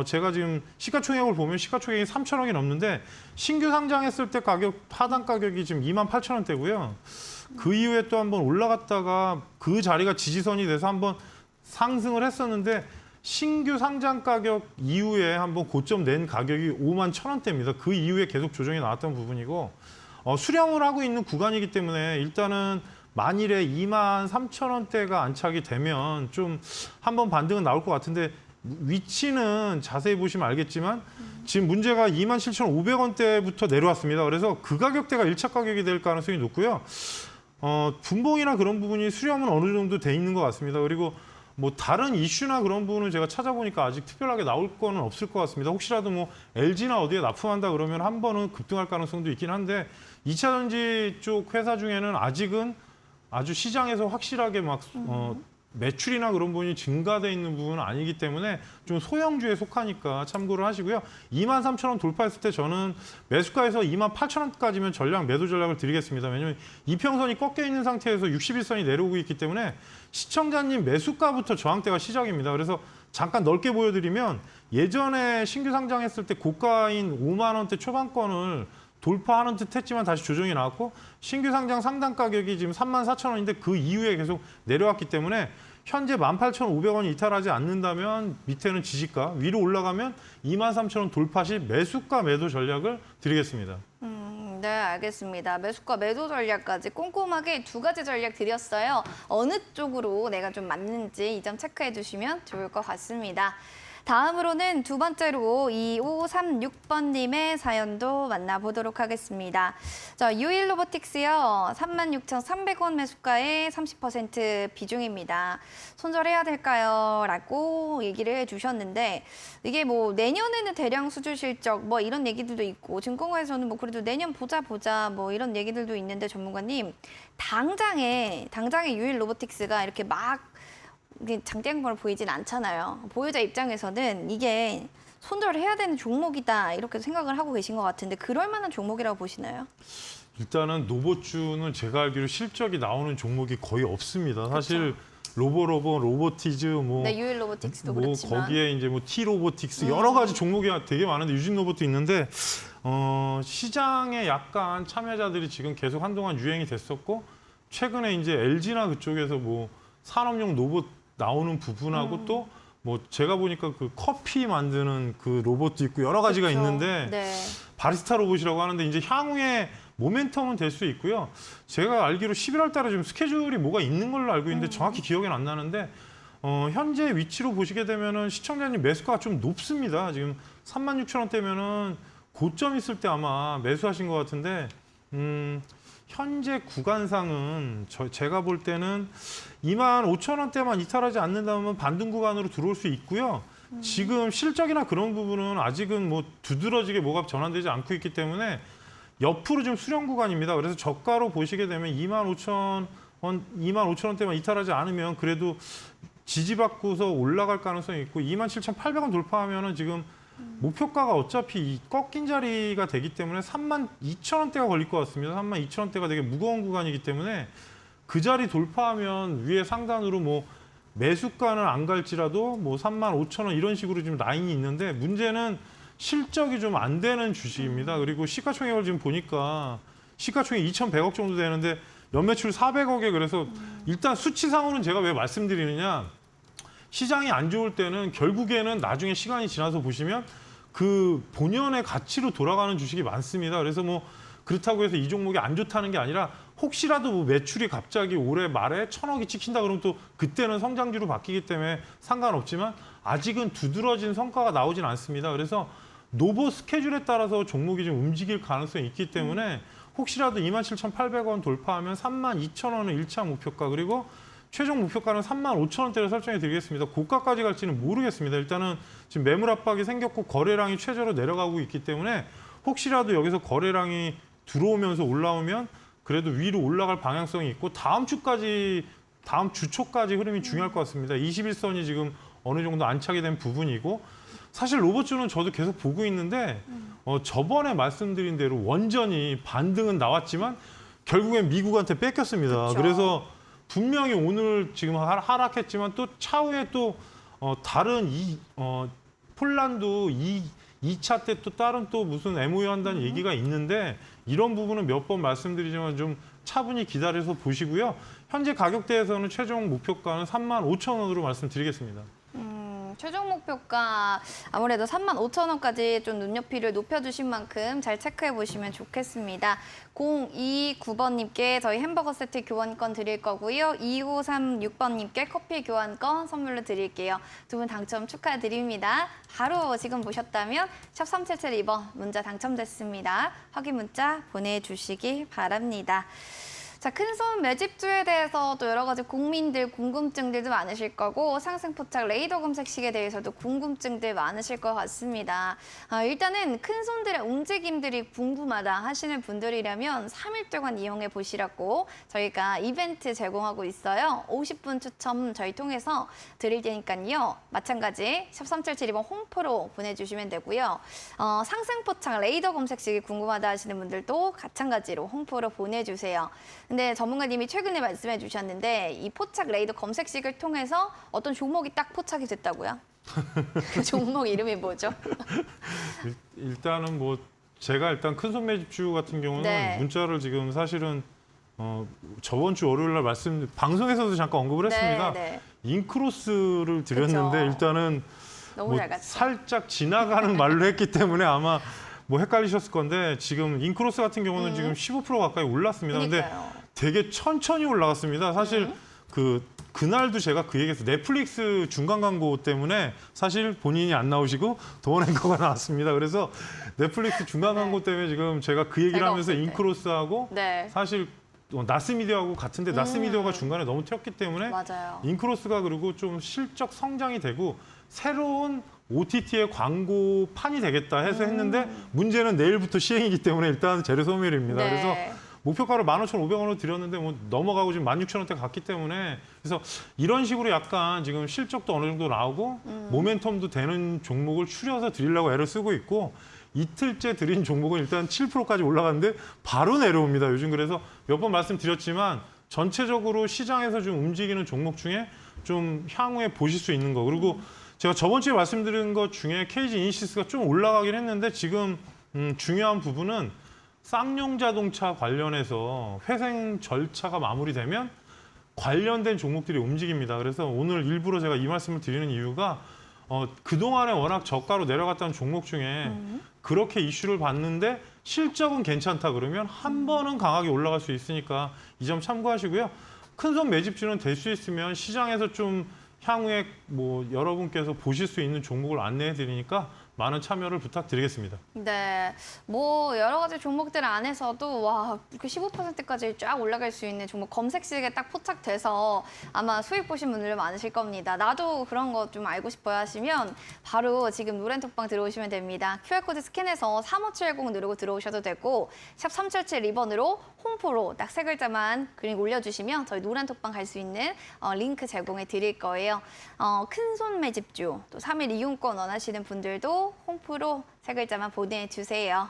제가 지금 시가총액을 보면 시가총액이 3천억이 넘는데 신규 상장했을 때 하단 가격이 지금 28,000원대고요. 그 이후에 또 한번 올라갔다가 그 자리가 지지선이 돼서 한번 상승을 했었는데 신규 상장 가격 이후에 한번 고점 낸 가격이 51,000원대입니다. 그 이후에 계속 조정이 나왔던 부분이고 수렴을 하고 있는 구간이기 때문에 일단은 만일에 23,000원대가 안착이 되면 좀 한번 반등은 나올 것 같은데 위치는 자세히 보시면 알겠지만 지금 문제가 27,500원대부터 내려왔습니다. 그래서 그 가격대가 1차 가격이 될 가능성이 높고요. 분봉이나 그런 부분이 수렴은 어느 정도 돼 있는 것 같습니다. 그리고 다른 이슈나 그런 부분을 제가 찾아보니까 아직 특별하게 나올 거는 없을 것 같습니다. 혹시라도 LG나 어디에 납품한다 그러면 한 번은 급등할 가능성도 있긴 한데 2차 전지 쪽 회사 중에는 아직은 아주 시장에서 확실하게 매출이나 그런 부분이 증가돼 있는 부분은 아니기 때문에 좀 소형주에 속하니까 참고를 하시고요. 23,000원 돌파했을 때 저는 매수가에서 28,000원까지면 전략 매도 전략을 드리겠습니다. 왜냐하면 이평선이 꺾여 있는 상태에서 61선이 내려오고 있기 때문에 시청자님 매수가부터 저항대가 시작입니다. 그래서 잠깐 넓게 보여드리면 예전에 신규 상장했을 때 고가인 5만 원대 초반권을 돌파하는 듯 했지만 다시 조정이 나왔고 신규 상장 상단 가격이 지금 34,000원인데 그 이후에 계속 내려왔기 때문에 현재 18,500원이 이탈하지 않는다면 밑에는 지지가, 위로 올라가면 23,000원 돌파 시 매수가 매도 전략을 드리겠습니다. 네, 알겠습니다. 매수가 매도 전략까지 꼼꼼하게 두 가지 전략 드렸어요. 어느 쪽으로 내가 좀 맞는지 이 점 체크해 주시면 좋을 것 같습니다. 다음으로는 두 번째로 2536번님의 사연도 만나보도록 하겠습니다. 자, 유일 로보틱스요. 36,300원 매수가의 30% 비중입니다. 손절해야 될까요? 라고 얘기를 해주셨는데 이게 뭐 내년에는 대량 수주 실적 뭐 이런 얘기들도 있고 증권가에서는 뭐 그래도 내년 보자 뭐 이런 얘기들도 있는데 전문가님 당장에 유일 로보틱스가 이렇게 막 장대양봉을 보이진 않잖아요. 보유자 입장에서는 이게 손절을 해야 되는 종목이다 이렇게 생각을 하고 계신 것 같은데 그럴 만한 종목이라고 보시나요? 일단은 로봇주는 제가 알기로 실적이 나오는 종목이 거의 없습니다. 사실 로보티즈 네, 유일 로보틱스도 뭐 그렇지만 거기에 이제 뭐 T 로보틱스 여러 가지 종목이 되게 많은데 유진 로봇도 있는데 시장에 약간 참여자들이 지금 계속 한동안 유행이 됐었고 최근에 이제 LG나 그쪽에서 뭐 산업용 로봇 나오는 부분하고 또 뭐 제가 보니까 그 커피 만드는 그 로봇도 있고 여러 가지가 그렇죠. 있는데 네. 바리스타 로봇이라고 하는데 이제 향후에 모멘텀은 될 수 있고요. 제가 알기로 11월 달에 좀 스케줄이 뭐가 있는 걸로 알고 있는데 정확히 기억은 안 나는데 현재 위치로 보시게 되면은 시청자님 매수가가 좀 높습니다. 지금 36,000원대면은 고점 있을 때 아마 매수하신 것 같은데 현재 구간상은 제가 볼 때는 25,000원대만 이탈하지 않는다면 반등 구간으로 들어올 수 있고요. 지금 실적이나 그런 부분은 아직은 뭐 두드러지게 뭐가 전환되지 않고 있기 때문에 옆으로 좀 수렴 구간입니다. 그래서 저가로 보시게 되면 25,000원대만 이탈하지 않으면 그래도 지지받고서 올라갈 가능성이 있고 27,800원 돌파하면은 지금 목표가가 어차피 이 꺾인 자리가 되기 때문에 32,000원대가 걸릴 것 같습니다. 32,000원대가 되게 무거운 구간이기 때문에 그 자리 돌파하면 위에 상단으로 뭐 매수가는 안 갈지라도 뭐 35,000원 이런 식으로 지금 라인이 있는데 문제는 실적이 좀 안 되는 주식입니다. 그리고 시가총액을 지금 보니까 시가총액 2,100억 정도 되는데 연매출 400억에 그래서 일단 수치상으로는 제가 왜 말씀드리느냐 시장이 안 좋을 때는 결국에는 나중에 시간이 지나서 보시면 그 본연의 가치로 돌아가는 주식이 많습니다. 그래서 뭐 그렇다고 해서 이 종목이 안 좋다는 게 아니라 혹시라도 뭐 매출이 갑자기 올해 말에 1,000억이 찍힌다 그러면 또 그때는 성장주로 바뀌기 때문에 상관없지만 아직은 두드러진 성과가 나오진 않습니다. 그래서 노보 스케줄에 따라서 종목이 좀 움직일 가능성이 있기 때문에 혹시라도 27,800원 돌파하면 32,000원은 1차 목표가 그리고 최종 목표가는 35,000원대를 설정해 드리겠습니다. 고가까지 갈지는 모르겠습니다. 일단은 지금 매물 압박이 생겼고 거래량이 최저로 내려가고 있기 때문에 혹시라도 여기서 거래량이 들어오면서 올라오면 그래도 위로 올라갈 방향성이 있고 다음 주 초까지 흐름이 중요할 것 같습니다. 21선이 지금 어느 정도 안착이 된 부분이고 사실 로봇주는 저도 계속 보고 있는데 저번에 말씀드린 대로 원전이 반등은 나왔지만 결국엔 미국한테 뺏겼습니다. 그쵸. 그래서 분명히 오늘 지금 하락했지만 또 차후에 또 다른 폴란드 2차 때 또 다른 또 무슨 MOU 한다는 얘기가 있는데 이런 부분은 몇 번 말씀드리지만 좀 차분히 기다려서 보시고요. 현재 가격대에서는 최종 목표가는 35,000원으로 말씀드리겠습니다. 최종 목표가 아무래도 35,000원까지 좀 눈높이를 높여주신 만큼 잘 체크해 보시면 좋겠습니다. 029번님께 저희 햄버거 세트 교환권 드릴 거고요. 2536번님께 커피 교환권 선물로 드릴게요. 두 분 당첨 축하드립니다. 바로 지금 보셨다면 샵 3772번 문자 당첨됐습니다. 확인 문자 보내주시기 바랍니다. 자, 큰손 매집주에 대해서 또 여러 가지 국민들 궁금증들도 많으실 거고 상승포착 레이더 검색식에 대해서도 궁금증들 많으실 것 같습니다. 일단은 큰손들의 움직임들이 궁금하다 하시는 분들이라면 3일 동안 이용해 보시라고 저희가 이벤트 제공하고 있어요. 50분 추첨 저희 통해서 드릴 테니까요. 마찬가지 샵 3772번 홈프로 보내주시면 되고요. 상승포착 레이더 검색식이 궁금하다 하시는 분들도 마찬가지로 홈프로 보내주세요. 근데 전문가님이 최근에 말씀해 주셨는데 이 포착 레이더 검색식을 통해서 어떤 종목이 딱 포착이 됐다고요? 그 종목 이름이 뭐죠? 일단은 뭐 제가 일단 큰손 매집주 같은 경우는 네. 문자를 지금 사실은 저번 주 월요일 날 방송에서도 잠깐 언급을 했습니다. 네. 인크로스를 드렸는데 그쵸. 일단은 너무 뭐 잘 갔죠. 살짝 지나가는 말로 했기 때문에 아마 뭐 헷갈리셨을 건데 지금 인크로스 같은 경우는 지금 15% 가까이 올랐습니다. 근데 그러니까요. 되게 천천히 올라갔습니다. 사실 그 그날도 제가 그 얘기했어요. 넷플릭스 중간 광고 때문에 사실 본인이 안 나오시고 도원 앵커가 나왔습니다. 그래서 넷플릭스 중간 광고 때문에 지금 제가 그 얘기를 제가 하면서 없을 때. 인크로스하고 네. 사실 나스미디어하고 같은데 나스미디어가 중간에 너무 튀었기 때문에 맞아요. 인크로스가 그리고 좀 실적 성장이 되고 새로운 OTT의 광고판이 되겠다 해서 했는데 문제는 내일부터 시행이기 때문에 일단 재료 소멸입니다. 네. 그래서 목표가를 15,500원으로 드렸는데 뭐 넘어가고 지금 16,000원대 갔기 때문에 그래서 이런 식으로 약간 지금 실적도 어느 정도 나오고 모멘텀도 되는 종목을 추려서 드리려고 애를 쓰고 있고 이틀째 드린 종목은 일단 7%까지 올라갔는데 바로 내려옵니다. 요즘 그래서 몇 번 말씀드렸지만 전체적으로 시장에서 좀 움직이는 종목 중에 좀 향후에 보실 수 있는 거. 그리고 제가 저번 주에 말씀드린 것 중에 KG 이니시스가 좀 올라가긴 했는데 지금 중요한 부분은 쌍용 자동차 관련해서 회생 절차가 마무리되면 관련된 종목들이 움직입니다. 그래서 오늘 일부러 제가 이 말씀을 드리는 이유가 그동안에 워낙 저가로 내려갔다는 종목 중에 그렇게 이슈를 받는데 실적은 괜찮다 그러면 한 번은 강하게 올라갈 수 있으니까 이 점 참고하시고요. 큰손 매집주는 될 수 있으면 시장에서 좀 향후에 뭐 여러분께서 보실 수 있는 종목을 안내해 드리니까 많은 참여를 부탁드리겠습니다. 네, 뭐 여러 가지 종목들 안에서도 와 이렇게 15%까지 쫙 올라갈 수 있는 종목 검색식에 딱 포착돼서 아마 수익 보신 분들 많으실 겁니다. 나도 그런 거 좀 알고 싶어요 하시면 바로 지금 노란톡방 들어오시면 됩니다. QR코드 스캔해서 3570 누르고 들어오셔도 되고 샵 3777 리번으로 홈프로 딱 세 글자만 그림 올려주시면 저희 노란톡방 갈 수 있는 링크 제공해 드릴 거예요. 큰손 매집주 또 3일 이용권 원하시는 분들도 홈프로 세 글자만 보내주세요.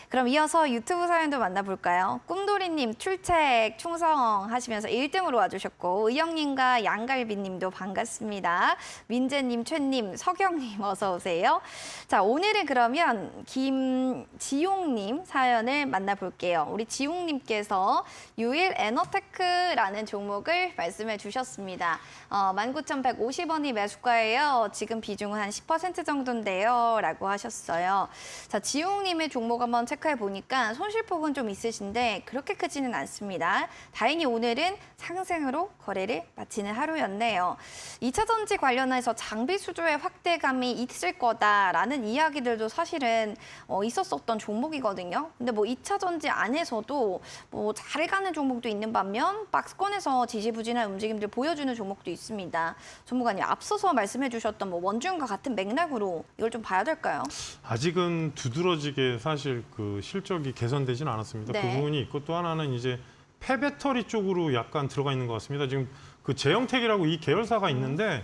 그럼 이어서 유튜브 사연도 만나볼까요? 꿈돌이님 출첵 충성하시면서 1등으로 와주셨고 의영님과 양갈비님도 반갑습니다. 민재님, 최님, 서경님 어서 오세요. 자 오늘은 그러면 김지용님 사연을 만나볼게요. 우리 지용님께서 유일 에너테크라는 종목을 말씀해 주셨습니다. 19,150원이 매수가예요. 지금 비중은 한 10% 정도인데요. 라고 하셨어요. 자 지용님의 종목 한번 체크해 보니까 손실폭은 좀 있으신데 그렇게 크지는 않습니다. 다행히 오늘은 상승으로 거래를 마치는 하루였네요. 2차 전지 관련해서 장비 수주의 확대감이 있을 거다라는 이야기들도 사실은 있었었던 종목이거든요. 근데 뭐 2차 전지 안에서도 뭐 잘 가는 종목도 있는 반면 박스권에서 지지부진한 움직임들 보여주는 종목도 있습니다. 전문가님 앞서서 말씀해 주셨던 뭐 원중과 같은 맥락으로 이걸 좀 봐야 될까요? 아직은 두드러지게 사실 그 실적이 개선되진 않았습니다. 네. 그 부분이 있고 또 하나는 이제 폐배터리 쪽으로 약간 들어가 있는 것 같습니다. 지금 그 제형택이라고 이 계열사가 있는데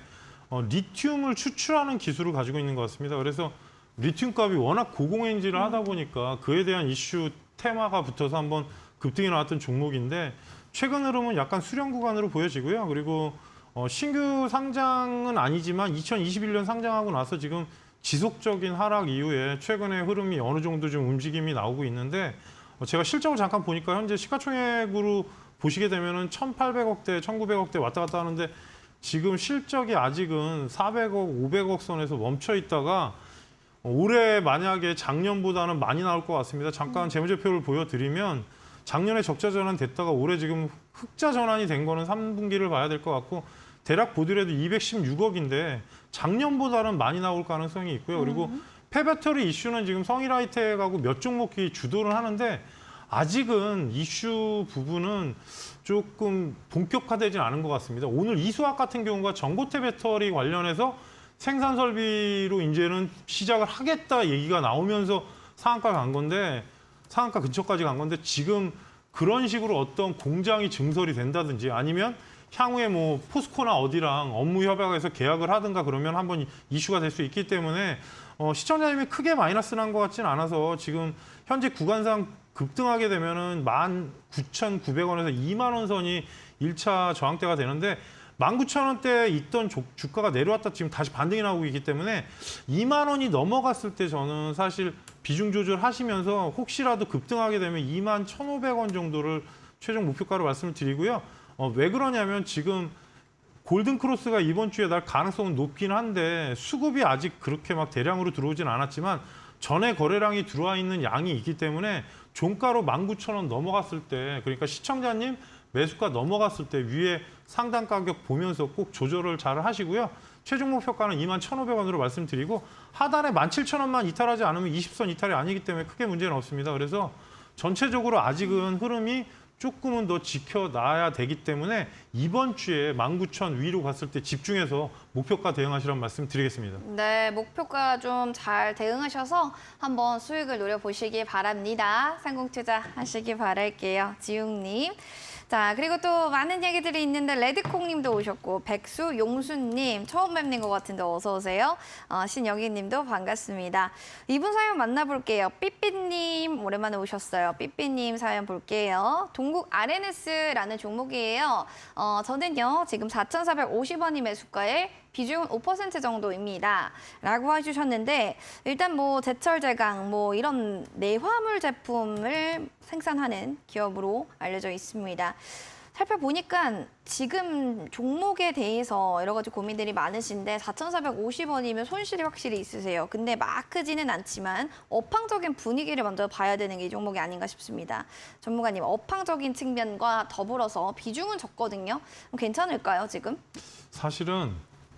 리튬을 추출하는 기술을 가지고 있는 것 같습니다. 그래서 리튬 값이 워낙 고공행진을 하다 보니까 그에 대한 이슈 테마가 붙어서 한번 급등이 나왔던 종목인데 최근 흐름은 약간 수렴 구간으로 보여지고요. 그리고 신규 상장은 아니지만 2021년 상장하고 나서 지금 지속적인 하락 이후에 최근에 흐름이 어느 정도 좀 움직임이 나오고 있는데 제가 실적을 잠깐 보니까 현재 시가총액으로 보시게 되면은 1,800억대, 1,900억대 왔다 갔다 하는데 지금 실적이 아직은 400억, 500억 선에서 멈춰 있다가 올해 만약에 작년보다는 많이 나올 것 같습니다. 잠깐 재무제표를 보여드리면 작년에 적자 전환 됐다가 올해 지금 흑자 전환이 된 거는 3분기를 봐야 될 것 같고 대략 보더라도 216억인데 작년보다는 많이 나올 가능성이 있고요. 그리고 폐배터리 이슈는 지금 성일하이텍하고 몇 종목이 주도를 하는데 아직은 이슈 부분은 조금 본격화되진 않은 것 같습니다. 오늘 이수학 같은 경우가 전고체 배터리 관련해서 생산 설비로 이제는 시작을 하겠다 얘기가 나오면서 상한가 간 건데 상한가 근처까지 간 건데 지금 그런 식으로 어떤 공장이 증설이 된다든지 아니면 향후에 뭐 포스코나 어디랑 업무 협약에서 계약을 하든가 그러면 한번 이슈가 될 수 있기 때문에 시청자님이 크게 마이너스 난 것 같지는 않아서 지금 현재 구간상 급등하게 되면은 19,900원에서 2만 원 선이 1차 저항대가 되는데 19,000원대에 있던 주가가 내려왔다 지금 다시 반등이 나오고 있기 때문에 2만 원이 넘어갔을 때 저는 사실 비중 조절하시면서 혹시라도 급등하게 되면 2만 1,500원 정도를 최종 목표가로 말씀을 드리고요. 왜 그러냐면 지금 골든크로스가 이번 주에 날 가능성은 높긴 한데 수급이 아직 그렇게 막 대량으로 들어오진 않았지만 전에 거래량이 들어와 있는 양이 있기 때문에 종가로 19,000원 넘어갔을 때 그러니까 시청자님 매수가 넘어갔을 때 위에 상단 가격 보면서 꼭 조절을 잘 하시고요. 최종 목표가는 21,500원으로 말씀드리고 하단에 17,000원만 이탈하지 않으면 20선 이탈이 아니기 때문에 크게 문제는 없습니다. 그래서 전체적으로 아직은 흐름이 조금은 더 지켜놔야 되기 때문에 이번 주에 19,000 위로 갔을 때 집중해서 목표가 대응하시라는 말씀 드리겠습니다. 네, 목표가 좀 잘 대응하셔서 한번 수익을 노려보시기 바랍니다. 상공투자 하시기 바랄게요. 지웅님. 자, 그리고 또 많은 얘기들이 있는데 레드콩님도 오셨고 백수용수님 처음 뵙는 것 같은데 어서 오세요. 신영희님도 반갑습니다. 이분 사연 만나볼게요. 삐삐님 오랜만에 오셨어요. 삐삐님 사연 볼게요. 동국 RNS라는 종목이에요. 저는요 지금 4,450원이 매수가에 비중은 5% 정도입니다. 라고 해주셨는데 일단 뭐 제철 제강 뭐 이런 내화물 제품을 생산하는 기업으로 알려져 있습니다. 살펴보니까 지금 종목에 대해서 여러 가지 고민들이 많으신데 4,450원이면 손실이 확실히 있으세요. 근데 막 크지는 않지만 업황적인 분위기를 먼저 봐야 되는 게 이 종목이 아닌가 싶습니다. 전문가님, 업황적인 측면과 더불어서 비중은 적거든요. 그럼 괜찮을까요, 지금? 사실은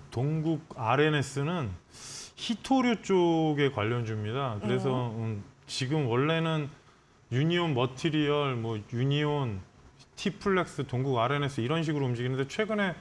동국 RNS는 히토류 쪽의 관련주입니다. 그래서 지금 원래는 유니온 머티리얼, 뭐 유니온, 티플렉스, 동국 RNS 이런 식으로 움직이는데 최근에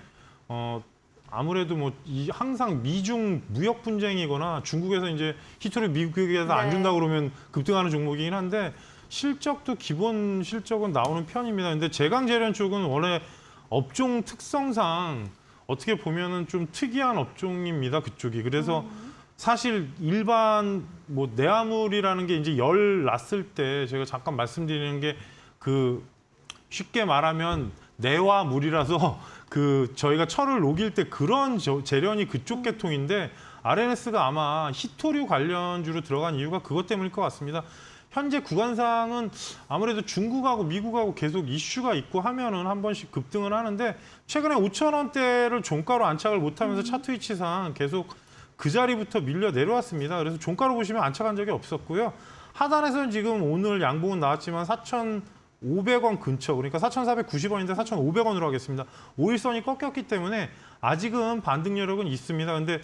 아무래도 뭐 항상 미중 무역 분쟁이거나 중국에서 이제 히토류 미국에서 안 준다 그러면 급등하는 종목이긴 한데 실적도 기본 실적은 나오는 편입니다. 근데 제강제련 쪽은 원래 업종 특성상 어떻게 보면은 좀 특이한 업종입니다. 그쪽이. 그래서 사실 일반 뭐 내화물이라는 게 이제 열 났을 때 제가 잠깐 말씀드리는 게 그 쉽게 말하면 내화물이라서 그 저희가 철을 녹일 때 그런 재련이 그쪽 계통인데 RNS가 아마 히토류 관련주로 들어간 이유가 그것 때문일 것 같습니다. 현재 구간상은 아무래도 중국하고 미국하고 계속 이슈가 있고 하면은 한 번씩 급등을 하는데 최근에 5,000원대를 종가로 안착을 못하면서 차트 위치상 계속 그 자리부터 밀려 내려왔습니다. 그래서 종가로 보시면 안착한 적이 없었고요. 하단에서는 지금 오늘 양봉은 나왔지만 4,500원 근처, 그러니까 4,490원인데 4,500원으로 하겠습니다. 5일선이 꺾였기 때문에 아직은 반등 여력은 있습니다. 근데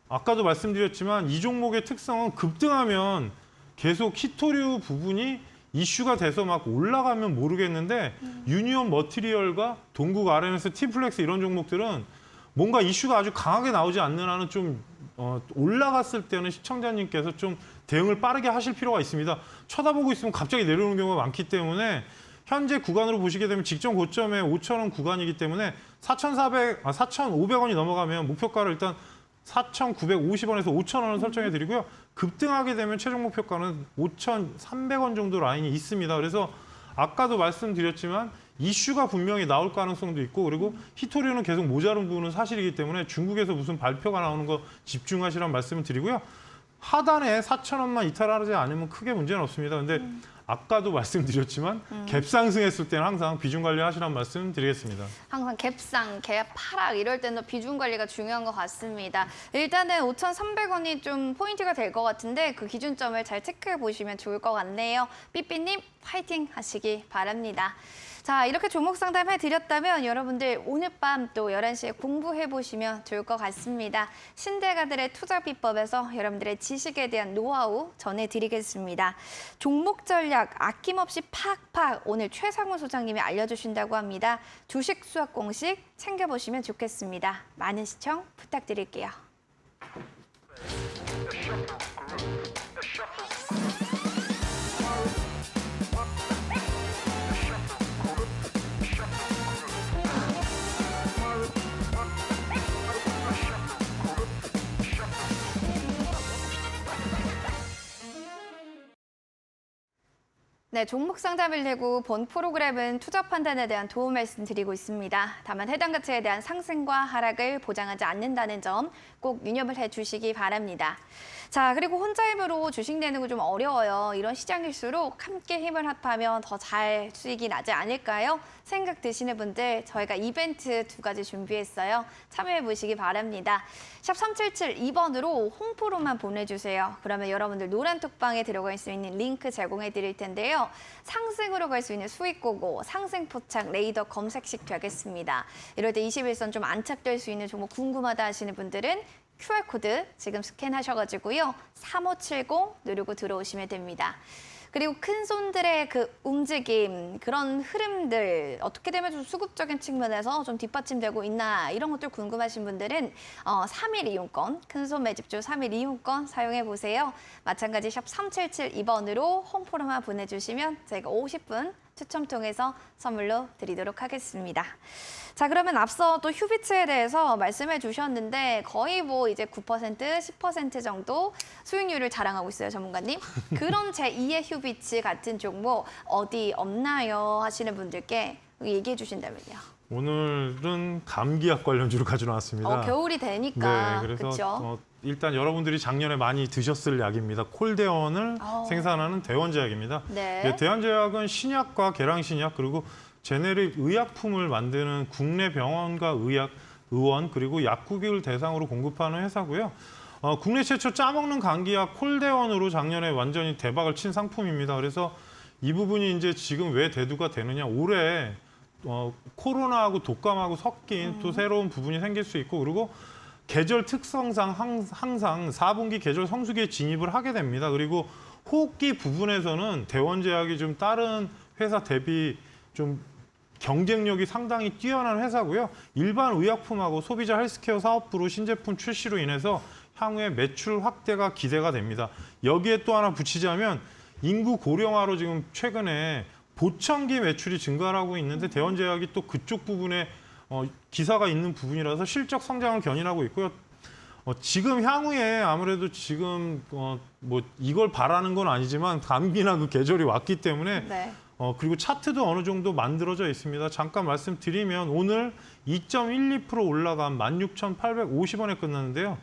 아까도 말씀드렸지만 이 종목의 특성은 급등하면 계속 히토류 부분이 이슈가 돼서 막 올라가면 모르겠는데 유니온 머티리얼과 동국 RNS, 티플렉스 이런 종목들은 뭔가 이슈가 아주 강하게 나오지 않는 한은 좀 올라갔을 때는 시청자님께서 좀 대응을 빠르게 하실 필요가 있습니다. 쳐다보고 있으면 갑자기 내려오는 경우가 많기 때문에 현재 구간으로 보시게 되면 직전 고점에 5,000원 구간이기 때문에 4,500원이 넘어가면 목표가를 일단 4,950원에서 5,000원을 설정해 드리고요. 급등하게 되면 최종 목표가는 5,300원 정도 라인이 있습니다. 그래서 아까도 말씀드렸지만 이슈가 분명히 나올 가능성도 있고 그리고 히토류는 계속 모자른 부분은 사실이기 때문에 중국에서 무슨 발표가 나오는 거 집중하시라는 말씀을 드리고요. 하단에 4,000원만 이탈하지 않으면 크게 문제는 없습니다. 근데 아까도 말씀드렸지만 갭 상승했을 때는 항상 비중 관리하시라는 말씀 드리겠습니다. 항상 갭상, 갭 하락 이럴 때는 비중 관리가 중요한 것 같습니다. 일단은 5,300원이 좀 포인트가 될 것 같은데 그 기준점을 잘 체크해 보시면 좋을 것 같네요. 삐삐님 파이팅 하시기 바랍니다. 자, 이렇게 종목 상담해 드렸다면 여러분들 오늘 밤 또 11시에 공부해 보시면 좋을 것 같습니다. 신대가들의 투자 비법에서 여러분들의 지식에 대한 노하우 전해드리겠습니다. 종목 전략 아낌없이 팍팍 오늘 최상훈 소장님이 알려주신다고 합니다. 주식 수학 공식 챙겨보시면 좋겠습니다. 많은 시청 부탁드릴게요. 네, 종목 상담을 내고 본 프로그램은 투자 판단에 대한 도움 말씀드리고 있습니다. 다만 해당 가치에 대한 상승과 하락을 보장하지 않는다는 점 꼭 유념을 해주시기 바랍니다. 자, 그리고 혼자 힘으로 주식 내는 거 좀 어려워요. 이런 시장일수록 함께 힘을 합하면 더 잘 수익이 나지 않을까요? 생각 드시는 분들 저희가 이벤트 2가지 준비했어요. 참여해 보시기 바랍니다. 샵 3772번으로 홍프로만 보내주세요. 그러면 여러분들 노란 톡방에 들어갈 수 있는 링크 제공해 드릴 텐데요. 되는데요. 상승으로 갈 수 있는 수익고고 상승 포착 레이더 검색식 되겠습니다. 이럴 때 21선 좀 안착될 수 있는 종목 궁금하다 하시는 분들은 QR코드 지금 스캔하셔가지고요. 3570 누르고 들어오시면 됩니다. 그리고 큰 손들의 그 움직임, 그런 흐름들 어떻게 되면 좀 수급적인 측면에서 좀 뒷받침되고 있나 이런 것들 궁금하신 분들은 3일 이용권, 큰 손 매집주 3일 이용권 사용해 보세요. 마찬가지 샵 3772번으로 홈포럼만 보내주시면 저희가 50분 추첨 통해서 선물로 드리도록 하겠습니다. 자, 그러면 앞서 또 휴비츠에 대해서 말씀해 주셨는데 거의 뭐 이제 9%, 10% 정도 수익률을 자랑하고 있어요, 전문가님. 그런 제2의 휴비츠 같은 종목 어디 없나요? 하시는 분들께 얘기해 주신다면요. 오늘은 감기약 관련주로 가져나왔습니다. 겨울이 되니까. 네, 그래서 그쵸? 일단 여러분들이 작년에 많이 드셨을 약입니다. 콜대원을 생산하는 대원제약입니다. 네. 대원제약은 신약과 계량신약 그리고 제네릭 의약품을 만드는 국내 병원과 의원 그리고 약국을 대상으로 공급하는 회사고요. 국내 최초 짜먹는 감기약 콜대원으로 작년에 완전히 대박을 친 상품입니다. 그래서 이 부분이 이제 지금 왜 대두가 되느냐. 올해 코로나하고 독감하고 섞인 또 새로운 부분이 생길 수 있고 그리고 계절 특성상 항상 4분기 계절 성수기에 진입을 하게 됩니다. 그리고 호흡기 부분에서는 대원제약이 좀 다른 회사 대비 좀 경쟁력이 상당히 뛰어난 회사고요. 일반 의약품하고 소비자 헬스케어 사업부로 신제품 출시로 인해서 향후에 매출 확대가 기대가 됩니다. 여기에 또 하나 붙이자면 인구 고령화로 지금 최근에 보청기 매출이 증가를 하고 있는데 대원제약이 또 그쪽 부분에 기사가 있는 부분이라서 실적 성장을 견인하고 있고요. 지금 향후에 아무래도 지금 뭐 이걸 바라는 건 아니지만 감기나 그 계절이 왔기 때문에 네. 그리고 차트도 어느 정도 만들어져 있습니다. 잠깐 말씀드리면 오늘 2.12% 올라간 16,850원에 끝났는데요.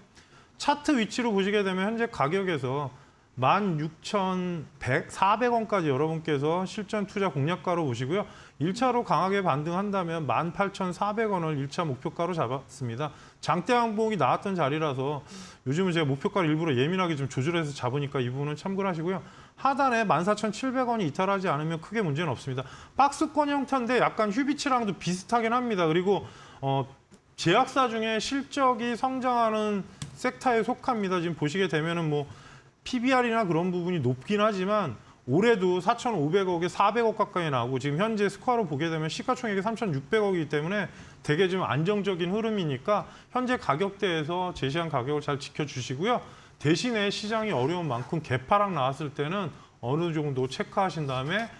차트 위치로 보시게 되면 현재 가격에서 16,400원까지 여러분께서 실전 투자 공략가로 보시고요. 1차로 강하게 반등한다면 18,400원을 1차 목표가로 잡았습니다. 장대 항복이 나왔던 자리라서 요즘은 제가 목표가를 일부러 예민하게 좀 조절해서 잡으니까 이 부분은 참고를 하시고요. 하단에 14,700원이 이탈하지 않으면 크게 문제는 없습니다. 박스권 형태인데 약간 휴비츠랑도 비슷하긴 합니다. 그리고 제약사 중에 실적이 성장하는 섹터에 속합니다. 지금 보시게 되면은 뭐 PBR이나 그런 부분이 높긴 하지만 올해도 4,500억에 400억 가까이 나오고 지금 현재 스코어로 보게 되면 시가총액이 3,600억이기 때문에 되게 좀 안정적인 흐름이니까 현재 가격대에서 제시한 가격을 잘 지켜주시고요. 대신에 시장이 어려운 만큼 개파락 나왔을 때는 어느 정도 체크하신 다음에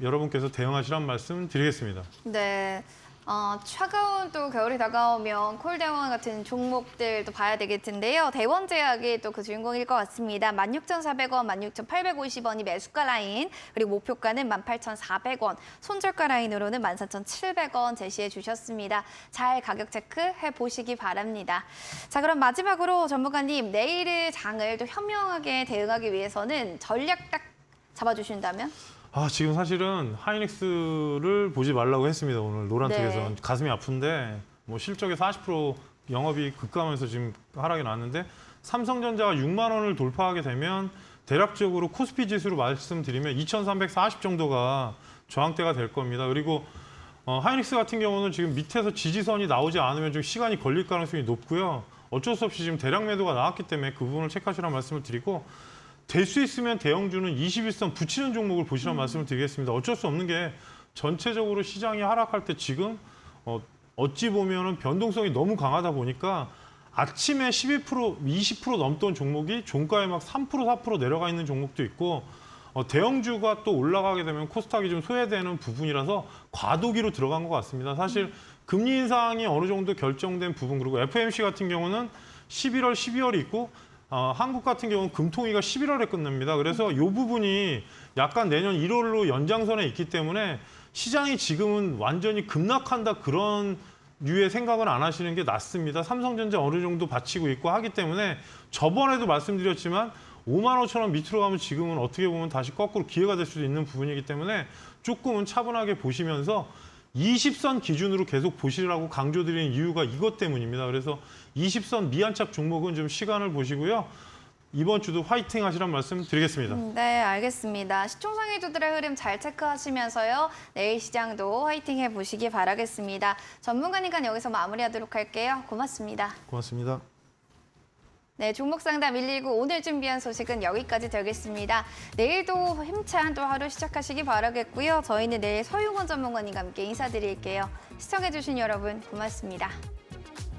여러분께서 대응하시란 말씀 드리겠습니다. 네. 차가운 또 겨울이 다가오면 콜대원 같은 종목들도 봐야 되겠는데요. 대원제약이 또 그 주인공일 것 같습니다. 16,400원, 16,850원이 매수가 라인, 그리고 목표가는 18,400원, 손절가 라인으로는 14,700원 제시해 주셨습니다. 잘 가격 체크해 보시기 바랍니다. 자, 그럼 마지막으로 전문가님, 내일의 장을 또 현명하게 대응하기 위해서는 전략 딱 잡아주신다면? 지금 사실은 하이닉스를 보지 말라고 했습니다. 오늘 노란색에서. 네. 가슴이 아픈데 뭐 실적의 40% 영업이 급감하면서 지금 하락이 났는데 삼성전자가 6만 원을 돌파하게 되면 대략적으로 코스피 지수로 말씀드리면 2,340 정도가 저항대가 될 겁니다. 그리고 하이닉스 같은 경우는 지금 밑에서 지지선이 나오지 않으면 좀 시간이 걸릴 가능성이 높고요. 어쩔 수 없이 지금 대량 매도가 나왔기 때문에 그 부분을 체크하시라는 말씀을 드리고 될 수 있으면 대형주는 21선 붙이는 종목을 보시라는 말씀을 드리겠습니다. 어쩔 수 없는 게 전체적으로 시장이 하락할 때 지금 어찌 보면은 변동성이 너무 강하다 보니까 아침에 12%, 20% 넘던 종목이 종가에 막 3%, 4% 내려가 있는 종목도 있고 대형주가 또 올라가게 되면 코스닥이 좀 소외되는 부분이라서 과도기로 들어간 것 같습니다. 사실 금리 인상이 어느 정도 결정된 부분 그리고 FOMC 같은 경우는 11월, 12월이 있고 한국 같은 경우는 금통위가 11월에 끝납니다. 그래서 이 부분이 약간 내년 1월로 연장선에 있기 때문에 시장이 지금은 완전히 급락한다 그런 류의 생각은 안 하시는 게 낫습니다. 삼성전자 어느 정도 받치고 있고 하기 때문에 저번에도 말씀드렸지만 5만 5천 원 밑으로 가면 지금은 어떻게 보면 다시 거꾸로 기회가 될 수도 있는 부분이기 때문에 조금은 차분하게 보시면서 20선 기준으로 계속 보시라고 강조드리는 이유가 이것 때문입니다. 그래서 20선 미안착 종목은 좀 시간을 보시고요. 이번 주도 화이팅 하시란 말씀 드리겠습니다. 네, 알겠습니다. 시총상위주들의 흐름 잘 체크하시면서요. 내일 시장도 화이팅 해보시기 바라겠습니다. 전문가니까 여기서 마무리하도록 할게요. 고맙습니다. 고맙습니다. 네, 종목상담 119 오늘 준비한 소식은 여기까지 되겠습니다. 내일도 힘찬 또 하루 시작하시기 바라겠고요. 저희는 내일 서유건 전문가님과 함께 인사드릴게요. 시청해주신 여러분 고맙습니다.